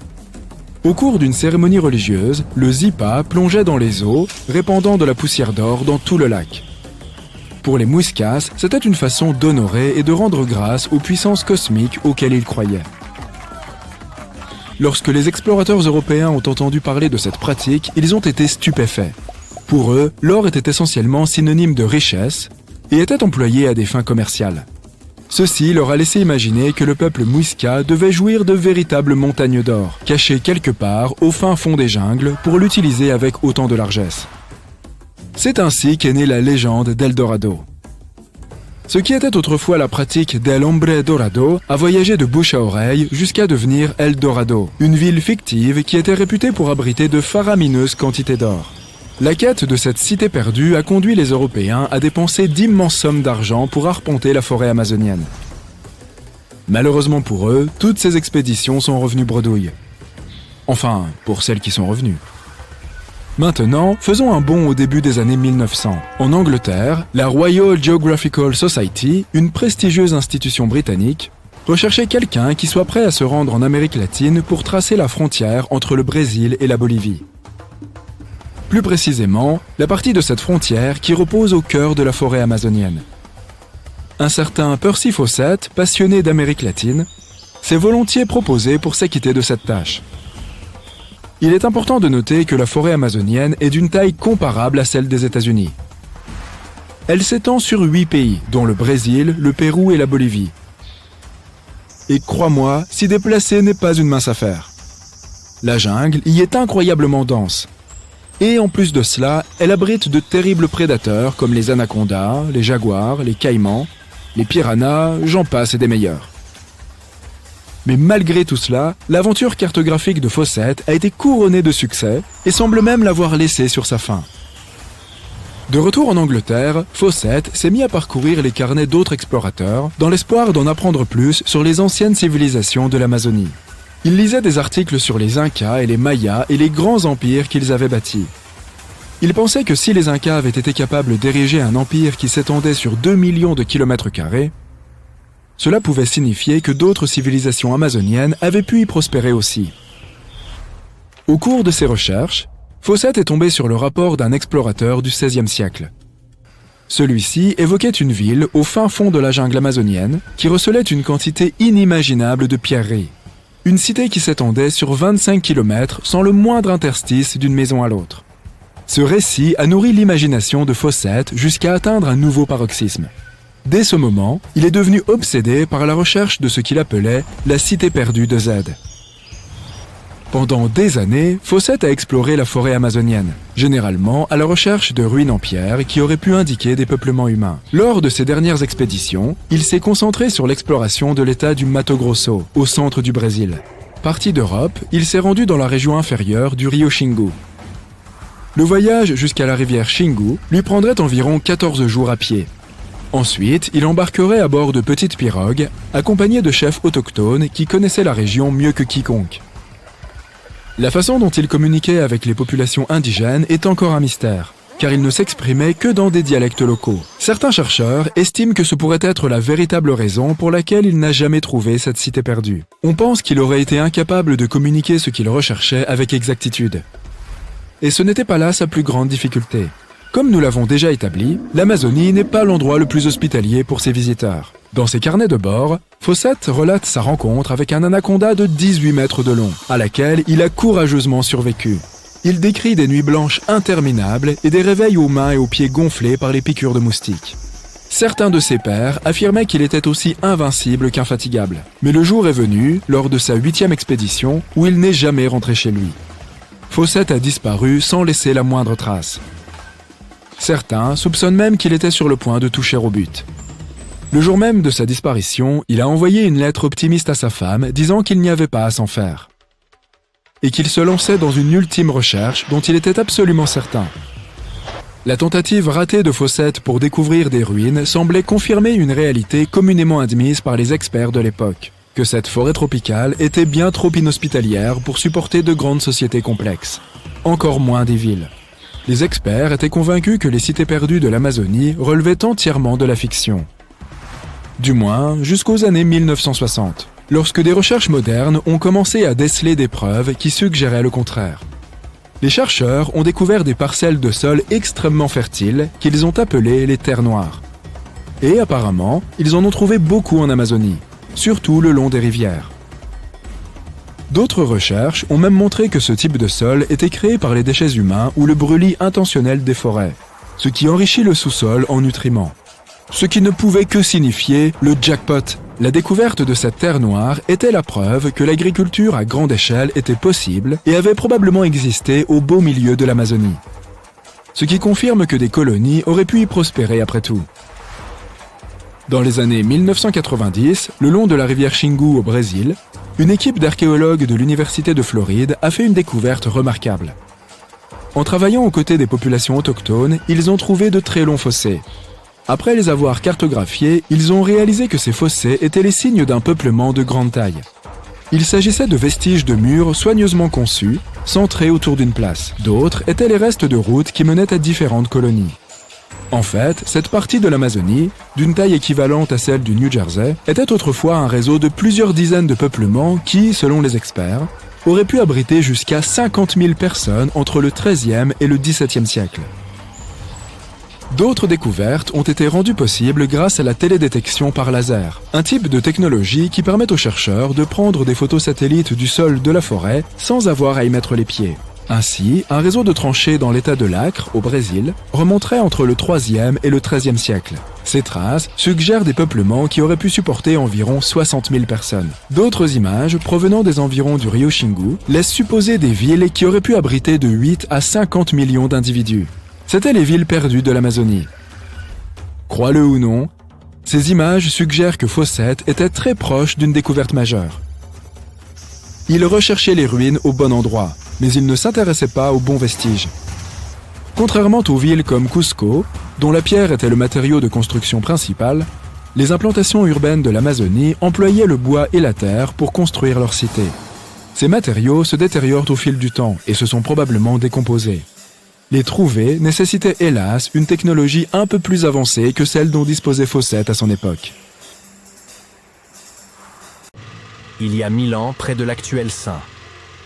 Au cours d'une cérémonie religieuse, le Zipa plongeait dans les eaux, répandant de la poussière d'or dans tout le lac. Pour les Muiscas, c'était une façon d'honorer et de rendre grâce aux puissances cosmiques auxquelles ils croyaient. Lorsque les explorateurs européens ont entendu parler de cette pratique, ils ont été stupéfaits. Pour eux, l'or était essentiellement synonyme de richesse et était employé à des fins commerciales. Ceci leur a laissé imaginer que le peuple Muisca devait jouir de véritables montagnes d'or, cachées quelque part au fin fond des jungles pour l'utiliser avec autant de largesse. C'est ainsi qu'est née la légende d'Eldorado. Ce qui était autrefois la pratique del Hombre Dorado a voyagé de bouche à oreille jusqu'à devenir Eldorado, une ville fictive qui était réputée pour abriter de faramineuses quantités d'or. La quête de cette cité perdue a conduit les Européens à dépenser d'immenses sommes d'argent pour arpenter la forêt amazonienne. Malheureusement pour eux, toutes ces expéditions sont revenues bredouilles. Enfin, pour celles qui sont revenues. Maintenant, faisons un bond au début des années 1900. En Angleterre, la Royal Geographical Society, une prestigieuse institution britannique, recherchait quelqu'un qui soit prêt à se rendre en Amérique latine pour tracer la frontière entre le Brésil et la Bolivie. Plus précisément, la partie de cette frontière qui repose au cœur de la forêt amazonienne. Un certain Percy Fawcett, passionné d'Amérique latine, s'est volontiers proposé pour s'acquitter de cette tâche. Il est important de noter que la forêt amazonienne est d'une taille comparable à celle des États-Unis. Elle s'étend sur 8 pays, dont le Brésil, le Pérou et la Bolivie. Et crois-moi, s'y déplacer n'est pas une mince affaire. La jungle y est incroyablement dense. Et en plus de cela, elle abrite de terribles prédateurs comme les anacondas, les jaguars, les caïmans, les piranhas, j'en passe et des meilleurs. Mais malgré tout cela, l'aventure cartographique de Fawcett a été couronnée de succès et semble même l'avoir laissé sur sa faim. De retour en Angleterre, Fawcett s'est mis à parcourir les carnets d'autres explorateurs dans l'espoir d'en apprendre plus sur les anciennes civilisations de l'Amazonie. Il lisait des articles sur les Incas et les Mayas et les grands empires qu'ils avaient bâtis. Il pensait que si les Incas avaient été capables d'ériger un empire qui s'étendait sur 2 millions de kilomètres carrés, cela pouvait signifier que d'autres civilisations amazoniennes avaient pu y prospérer aussi. Au cours de ses recherches, Fawcett est tombé sur le rapport d'un explorateur du XVIe siècle. Celui-ci évoquait une ville au fin fond de la jungle amazonienne qui recelait une quantité inimaginable de pierreries. Une cité qui s'étendait sur 25 km sans le moindre interstice d'une maison à l'autre. Ce récit a nourri l'imagination de Fawcett jusqu'à atteindre un nouveau paroxysme. Dès ce moment, il est devenu obsédé par la recherche de ce qu'il appelait la cité perdue de Z. Pendant des années, Fawcett a exploré la forêt amazonienne, généralement à la recherche de ruines en pierre qui auraient pu indiquer des peuplements humains. Lors de ses dernières expéditions, il s'est concentré sur l'exploration de l'état du Mato Grosso, au centre du Brésil. Parti d'Europe, il s'est rendu dans la région inférieure du rio Xingu. Le voyage jusqu'à la rivière Xingu lui prendrait environ 14 jours à pied. Ensuite, il embarquerait à bord de petites pirogues, accompagné de chefs autochtones qui connaissaient la région mieux que quiconque. La façon dont il communiquait avec les populations indigènes est encore un mystère, car il ne s'exprimait que dans des dialectes locaux. Certains chercheurs estiment que ce pourrait être la véritable raison pour laquelle il n'a jamais trouvé cette cité perdue. On pense qu'il aurait été incapable de communiquer ce qu'il recherchait avec exactitude. Et ce n'était pas là sa plus grande difficulté. Comme nous l'avons déjà établi, l'Amazonie n'est pas l'endroit le plus hospitalier pour ses visiteurs. Dans ses carnets de bord, Fawcett relate sa rencontre avec un anaconda de 18 mètres de long, à laquelle il a courageusement survécu. Il décrit des nuits blanches interminables et des réveils aux mains et aux pieds gonflés par les piqûres de moustiques. Certains de ses pairs affirmaient qu'il était aussi invincible qu'infatigable. Mais le jour est venu, lors de sa 8e expédition, où il n'est jamais rentré chez lui. Fawcett a disparu sans laisser la moindre trace. Certains soupçonnent même qu'il était sur le point de toucher au but. Le jour même de sa disparition, il a envoyé une lettre optimiste à sa femme disant qu'il n'y avait pas à s'en faire. Et qu'il se lançait dans une ultime recherche dont il était absolument certain. La tentative ratée de Fawcett pour découvrir des ruines semblait confirmer une réalité communément admise par les experts de l'époque, que cette forêt tropicale était bien trop inhospitalière pour supporter de grandes sociétés complexes, encore moins des villes. Les experts étaient convaincus que les cités perdues de l'Amazonie relevaient entièrement de la fiction. Du moins, jusqu'aux années 1960, lorsque des recherches modernes ont commencé à déceler des preuves qui suggéraient le contraire. Les chercheurs ont découvert des parcelles de sol extrêmement fertiles qu'ils ont appelées les terres noires. Et apparemment, ils en ont trouvé beaucoup en Amazonie, surtout le long des rivières. D'autres recherches ont même montré que ce type de sol était créé par les déchets humains ou le brûlis intentionnel des forêts, ce qui enrichit le sous-sol en nutriments. Ce qui ne pouvait que signifier le jackpot. La découverte de cette terre noire était la preuve que l'agriculture à grande échelle était possible et avait probablement existé au beau milieu de l'Amazonie. Ce qui confirme que des colonies auraient pu y prospérer après tout. Dans les années 1990, le long de la rivière Xingu au Brésil, une équipe d'archéologues de l'Université de Floride a fait une découverte remarquable. En travaillant aux côtés des populations autochtones, ils ont trouvé de très longs fossés. Après les avoir cartographiés, ils ont réalisé que ces fossés étaient les signes d'un peuplement de grande taille. Il s'agissait de vestiges de murs soigneusement conçus, centrés autour d'une place. D'autres étaient les restes de routes qui menaient à différentes colonies. En fait, cette partie de l'Amazonie, d'une taille équivalente à celle du New Jersey, était autrefois un réseau de plusieurs dizaines de peuplements qui, selon les experts, auraient pu abriter jusqu'à 50 000 personnes entre le XIIIe et le XVIIe siècle. D'autres découvertes ont été rendues possibles grâce à la télédétection par laser, un type de technologie qui permet aux chercheurs de prendre des photos satellites du sol de la forêt sans avoir à y mettre les pieds. Ainsi, un réseau de tranchées dans l'état de l'Acre, au Brésil, remonterait entre le IIIe et le XIIIe siècle. Ces traces suggèrent des peuplements qui auraient pu supporter environ 60 000 personnes. D'autres images, provenant des environs du rio Xingu, laissent supposer des villes qui auraient pu abriter de 8 à 50 millions d'individus. C'étaient les villes perdues de l'Amazonie. Crois-le ou non, ces images suggèrent que Fawcett était très proche d'une découverte majeure. Il recherchait les ruines au bon endroit, mais il ne s'intéressait pas aux bons vestiges. Contrairement aux villes comme Cusco, dont la pierre était le matériau de construction principal, les implantations urbaines de l'Amazonie employaient le bois et la terre pour construire leurs cités. Ces matériaux se détériorent au fil du temps et se sont probablement décomposés. Les trouver nécessitaient hélas une technologie un peu plus avancée que celle dont disposait Fawcett à son époque. Il y a 1000 ans, près de l'actuel St.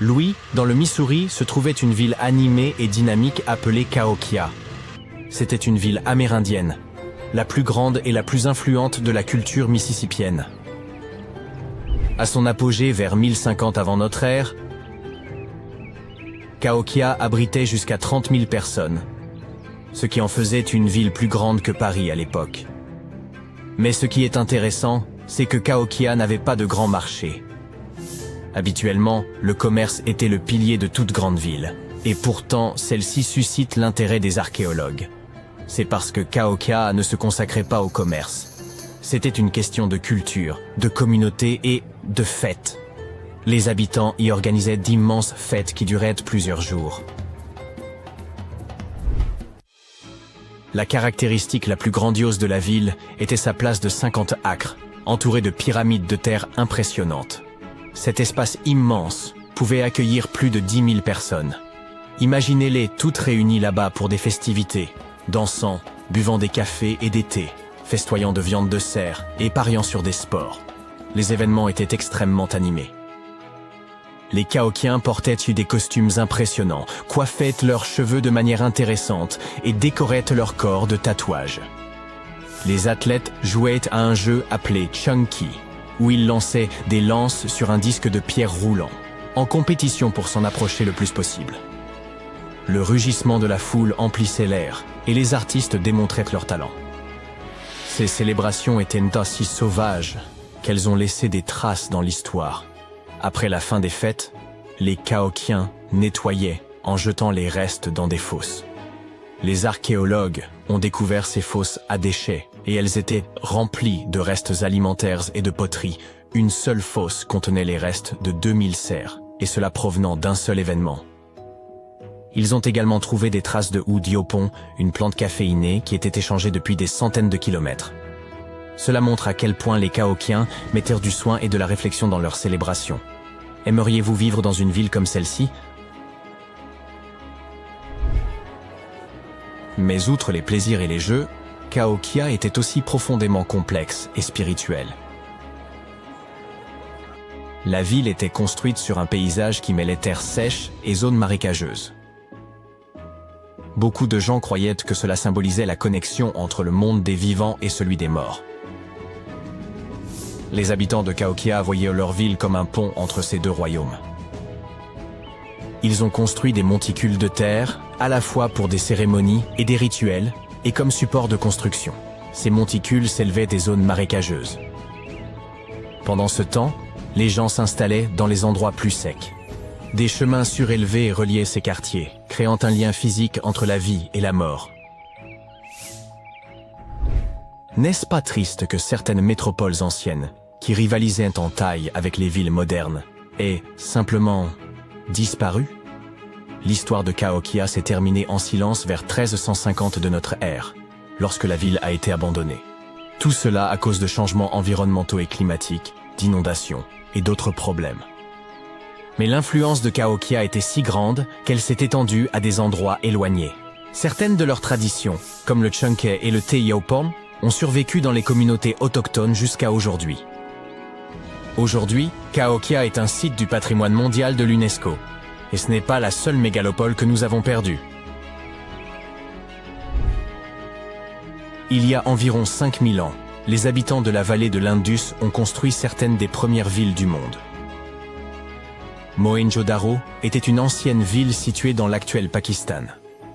Louis, dans le Missouri, se trouvait une ville animée et dynamique appelée Cahokia. C'était une ville amérindienne, la plus grande et la plus influente de la culture mississippienne. À son apogée vers 1050 avant notre ère, Cahokia abritait jusqu'à 30 000 personnes, ce qui en faisait une ville plus grande que Paris à l'époque. Mais ce qui est intéressant, c'est que Cahokia n'avait pas de grand marché. Habituellement, le commerce était le pilier de toute grande ville, et pourtant celle-ci suscite l'intérêt des archéologues. C'est parce que Cahokia ne se consacrait pas au commerce. C'était une question de culture, de communauté et de fêtes. Les habitants y organisaient d'immenses fêtes qui duraient plusieurs jours. La caractéristique la plus grandiose de la ville était sa place de 50 acres, entourée de pyramides de terre impressionnantes. Cet espace immense pouvait accueillir plus de 10 000 personnes. Imaginez-les toutes réunies là-bas pour des festivités, dansant, buvant des cafés et des thés, festoyant de viande de cerf et pariant sur des sports. Les événements étaient extrêmement animés. Les Cahokiens portaient des costumes impressionnants, coiffaient leurs cheveux de manière intéressante et décoraient leur corps de tatouages. Les athlètes jouaient à un jeu appelé Chunky, où ils lançaient des lances sur un disque de pierre roulant, en compétition pour s'en approcher le plus possible. Le rugissement de la foule emplissait l'air, et les artistes démontraient leur talent. Ces célébrations étaient aussi sauvages qu'elles ont laissé des traces dans l'histoire. Après la fin des fêtes, les Cahokiens nettoyaient en jetant les restes dans des fosses. Les archéologues ont découvert ces fosses à déchets et elles étaient remplies de restes alimentaires et de poteries. Une seule fosse contenait les restes de 2000 cerfs, et cela provenant d'un seul événement. Ils ont également trouvé des traces de oud yopon, une plante caféinée qui était échangée depuis des centaines de kilomètres. Cela montre à quel point les Cahokiens mettaient du soin et de la réflexion dans leurs célébrations. Aimeriez-vous vivre dans une ville comme celle-ci ? Mais outre les plaisirs et les jeux, Cahokia était aussi profondément complexe et spirituel. La ville était construite sur un paysage qui mêlait terres sèches et zones marécageuses. Beaucoup de gens croyaient que cela symbolisait la connexion entre le monde des vivants et celui des morts. Les habitants de Cahokia voyaient leur ville comme un pont entre ces deux royaumes. Ils ont construit des monticules de terre, à la fois pour des cérémonies et des rituels, et comme support de construction. Ces monticules s'élevaient des zones marécageuses. Pendant ce temps, les gens s'installaient dans les endroits plus secs. Des chemins surélevés reliaient ces quartiers, créant un lien physique entre la vie et la mort. N'est-ce pas triste que certaines métropoles anciennes, qui rivalisaient en taille avec les villes modernes, aient simplement disparu ? L'histoire de Cahokia s'est terminée en silence vers 1350 de notre ère, lorsque la ville a été abandonnée. Tout cela à cause de changements environnementaux et climatiques, d'inondations et d'autres problèmes. Mais l'influence de Cahokia était si grande qu'elle s'est étendue à des endroits éloignés. Certaines de leurs traditions, comme le Chunke et le Teyaupon, ont survécu dans les communautés autochtones jusqu'à aujourd'hui. Aujourd'hui, Cahokia est un site du patrimoine mondial de l'UNESCO. Et ce n'est pas la seule mégalopole que nous avons perdue. Il y a environ 5000 ans, les habitants de la vallée de l'Indus ont construit certaines des premières villes du monde. Mohenjo-Daro était une ancienne ville située dans l'actuel Pakistan.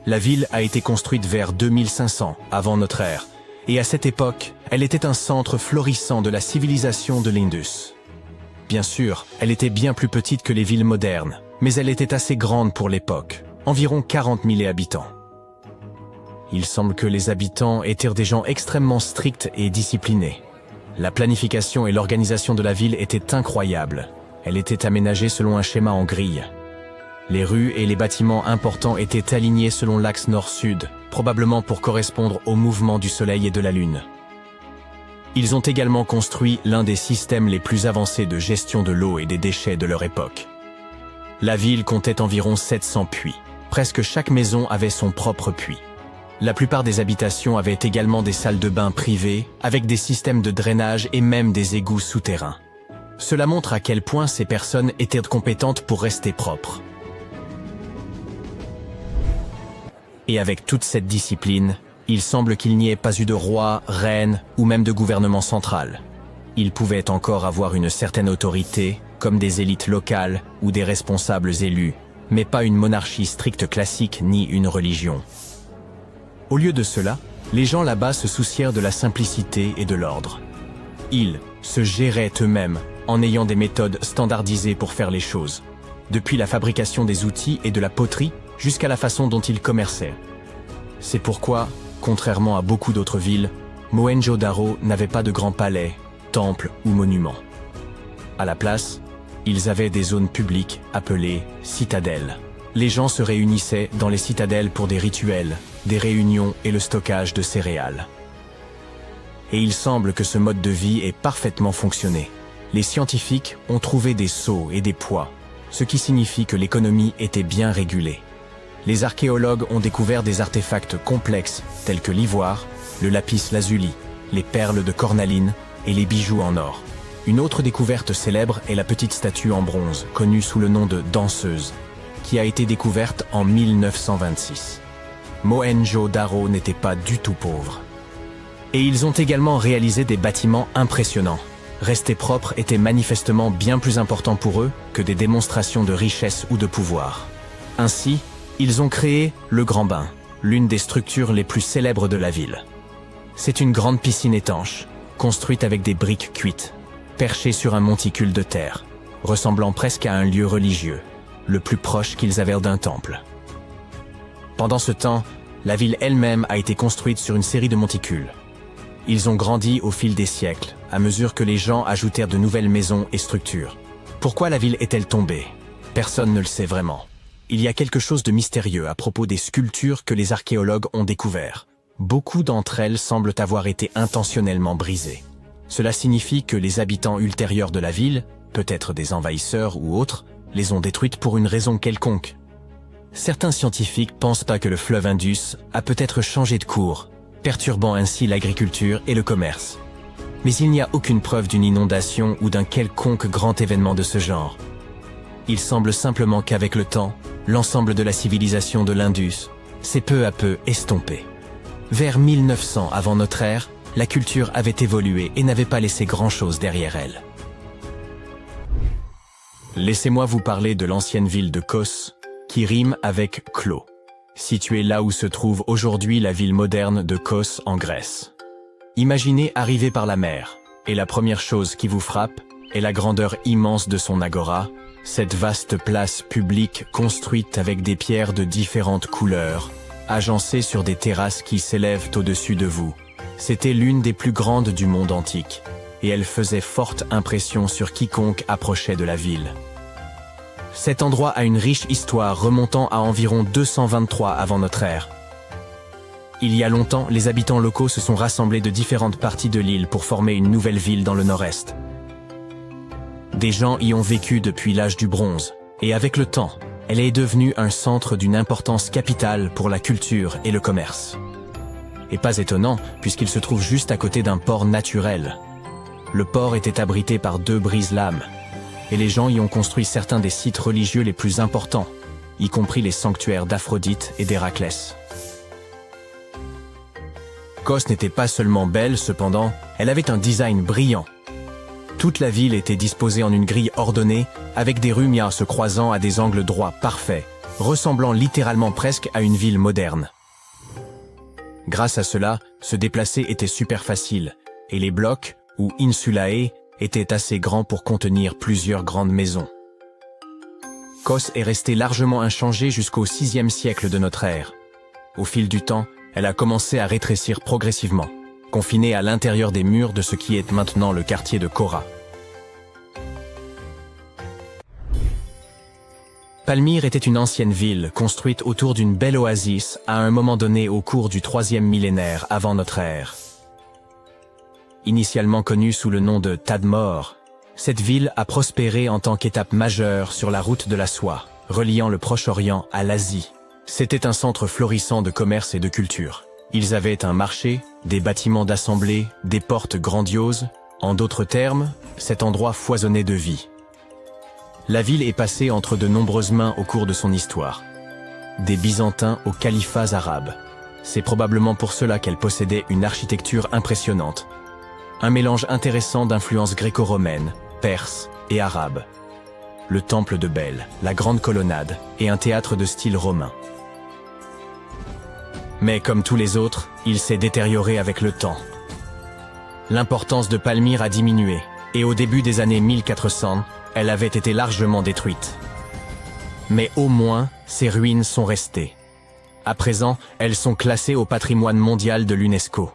La ville a été construite vers 2500 avant notre ère, et à cette époque, elle était un centre florissant de la civilisation de l'Indus. Bien sûr, elle était bien plus petite que les villes modernes, mais elle était assez grande pour l'époque, environ 40 000 habitants. Il semble que les habitants étaient des gens extrêmement stricts et disciplinés. La planification et l'organisation de la ville étaient incroyables. Elle était aménagée selon un schéma en grille. Les rues et les bâtiments importants étaient alignés selon l'axe nord-sud, probablement pour correspondre au mouvement du soleil et de la lune. Ils ont également construit l'un des systèmes les plus avancés de gestion de l'eau et des déchets de leur époque. La ville comptait environ 700 puits. Presque chaque maison avait son propre puits. La plupart des habitations avaient également des salles de bain privées, avec des systèmes de drainage et même des égouts souterrains. Cela montre à quel point ces personnes étaient compétentes pour rester propres. Et avec toute cette discipline, il semble qu'il n'y ait pas eu de roi, reine ou même de gouvernement central. Ils pouvaient encore avoir une certaine autorité, comme des élites locales ou des responsables élus, mais pas une monarchie stricte classique ni une religion. Au lieu de cela, les gens là-bas se soucièrent de la simplicité et de l'ordre. Ils se géraient eux-mêmes en ayant des méthodes standardisées pour faire les choses, depuis la fabrication des outils et de la poterie jusqu'à la façon dont ils commerçaient. C'est pourquoi, contrairement à beaucoup d'autres villes, Mohenjo-Daro n'avait pas de grands palais, temples ou monuments. À la place, ils avaient des zones publiques appelées citadelles. Les gens se réunissaient dans les citadelles pour des rituels, des réunions et le stockage de céréales. Et il semble que ce mode de vie ait parfaitement fonctionné. Les scientifiques ont trouvé des seaux et des poids, ce qui signifie que l'économie était bien régulée. Les archéologues ont découvert des artefacts complexes tels que l'ivoire, le lapis-lazuli, les perles de cornaline et les bijoux en or. Une autre découverte célèbre est la petite statue en bronze, connue sous le nom de danseuse, qui a été découverte en 1926. Mohenjo-Daro n'était pas du tout pauvre. Et ils ont également réalisé des bâtiments impressionnants. Rester propre était manifestement bien plus important pour eux que des démonstrations de richesse ou de pouvoir. Ainsi, ils ont créé le Grand Bain, l'une des structures les plus célèbres de la ville. C'est une grande piscine étanche, construite avec des briques cuites, perchée sur un monticule de terre, ressemblant presque à un lieu religieux, le plus proche qu'ils avaient d'un temple. Pendant ce temps, la ville elle-même a été construite sur une série de monticules. Ils ont grandi au fil des siècles, à mesure que les gens ajoutèrent de nouvelles maisons et structures. Pourquoi la ville est-elle tombée? Personne ne le sait vraiment. Il y a quelque chose de mystérieux à propos des sculptures que les archéologues ont découvertes. Beaucoup d'entre elles semblent avoir été intentionnellement brisées. Cela signifie que les habitants ultérieurs de la ville, peut-être des envahisseurs ou autres, les ont détruites pour une raison quelconque. Certains scientifiques pensent pas que le fleuve Indus a peut-être changé de cours, perturbant ainsi l'agriculture et le commerce. Mais il n'y a aucune preuve d'une inondation ou d'un quelconque grand événement de ce genre. Il semble simplement qu'avec le temps, l'ensemble de la civilisation de l'Indus s'est peu à peu estompé. Vers 1900 avant notre ère, la culture avait évolué et n'avait pas laissé grand-chose derrière elle. Laissez-moi vous parler de l'ancienne ville de Kos, qui rime avec Klo, située là où se trouve aujourd'hui la ville moderne de Kos en Grèce. Imaginez arriver par la mer, et la première chose qui vous frappe est la grandeur immense de son agora, cette vaste place publique construite avec des pierres de différentes couleurs, agencée sur des terrasses qui s'élèvent au-dessus de vous. C'était l'une des plus grandes du monde antique, et elle faisait forte impression sur quiconque approchait de la ville. Cet endroit a une riche histoire remontant à environ 223 avant notre ère. Il y a longtemps, les habitants locaux se sont rassemblés de différentes parties de l'île pour former une nouvelle ville dans le nord-est. Des gens y ont vécu depuis l'âge du bronze, Et avec le temps, elle est devenue un centre d'une importance capitale pour la culture et le commerce. Et pas étonnant, puisqu'il se trouve juste à côté d'un port naturel. Le port était abrité par 2 brise-lames, et les gens y ont construit certains des sites religieux les plus importants, y compris les sanctuaires d'Aphrodite et d'Héraclès. Kos n'était pas seulement belle, cependant, elle avait un design brillant. Toute la ville était disposée en une grille ordonnée, avec des rues se croisant à des angles droits parfaits, ressemblant littéralement presque à une ville moderne. Grâce à cela, se déplacer était super facile, et les blocs, ou insulae, étaient assez grands pour contenir plusieurs grandes maisons. Kos est restée largement inchangée jusqu'au 6e siècle de notre ère. Au fil du temps, elle a commencé à rétrécir progressivement, confinée à l'intérieur des murs de ce qui est maintenant le quartier de Kora. Palmyre était une ancienne ville construite autour d'une belle oasis à un moment donné au cours du 3e millénaire avant notre ère. Initialement connue sous le nom de Tadmor, cette ville a prospéré en tant qu'étape majeure sur la route de la soie, reliant le Proche-Orient à l'Asie. C'était un centre florissant de commerce et de culture. Ils avaient un marché, des bâtiments d'assemblée, des portes grandioses. En d'autres termes, cet endroit foisonnait de vie. La ville est passée entre de nombreuses mains au cours de son histoire. Des Byzantins aux califats arabes. C'est probablement pour cela qu'elle possédait une architecture impressionnante. Un mélange intéressant d'influences gréco-romaines, perses et arabes. Le temple de Bel, la grande colonnade et un théâtre de style romain. Mais comme tous les autres, il s'est détérioré avec le temps. L'importance de Palmyre a diminué, et au début des années 1400, elle avait été largement détruite. Mais au moins, ses ruines sont restées. À présent, elles sont classées au patrimoine mondial de l'UNESCO.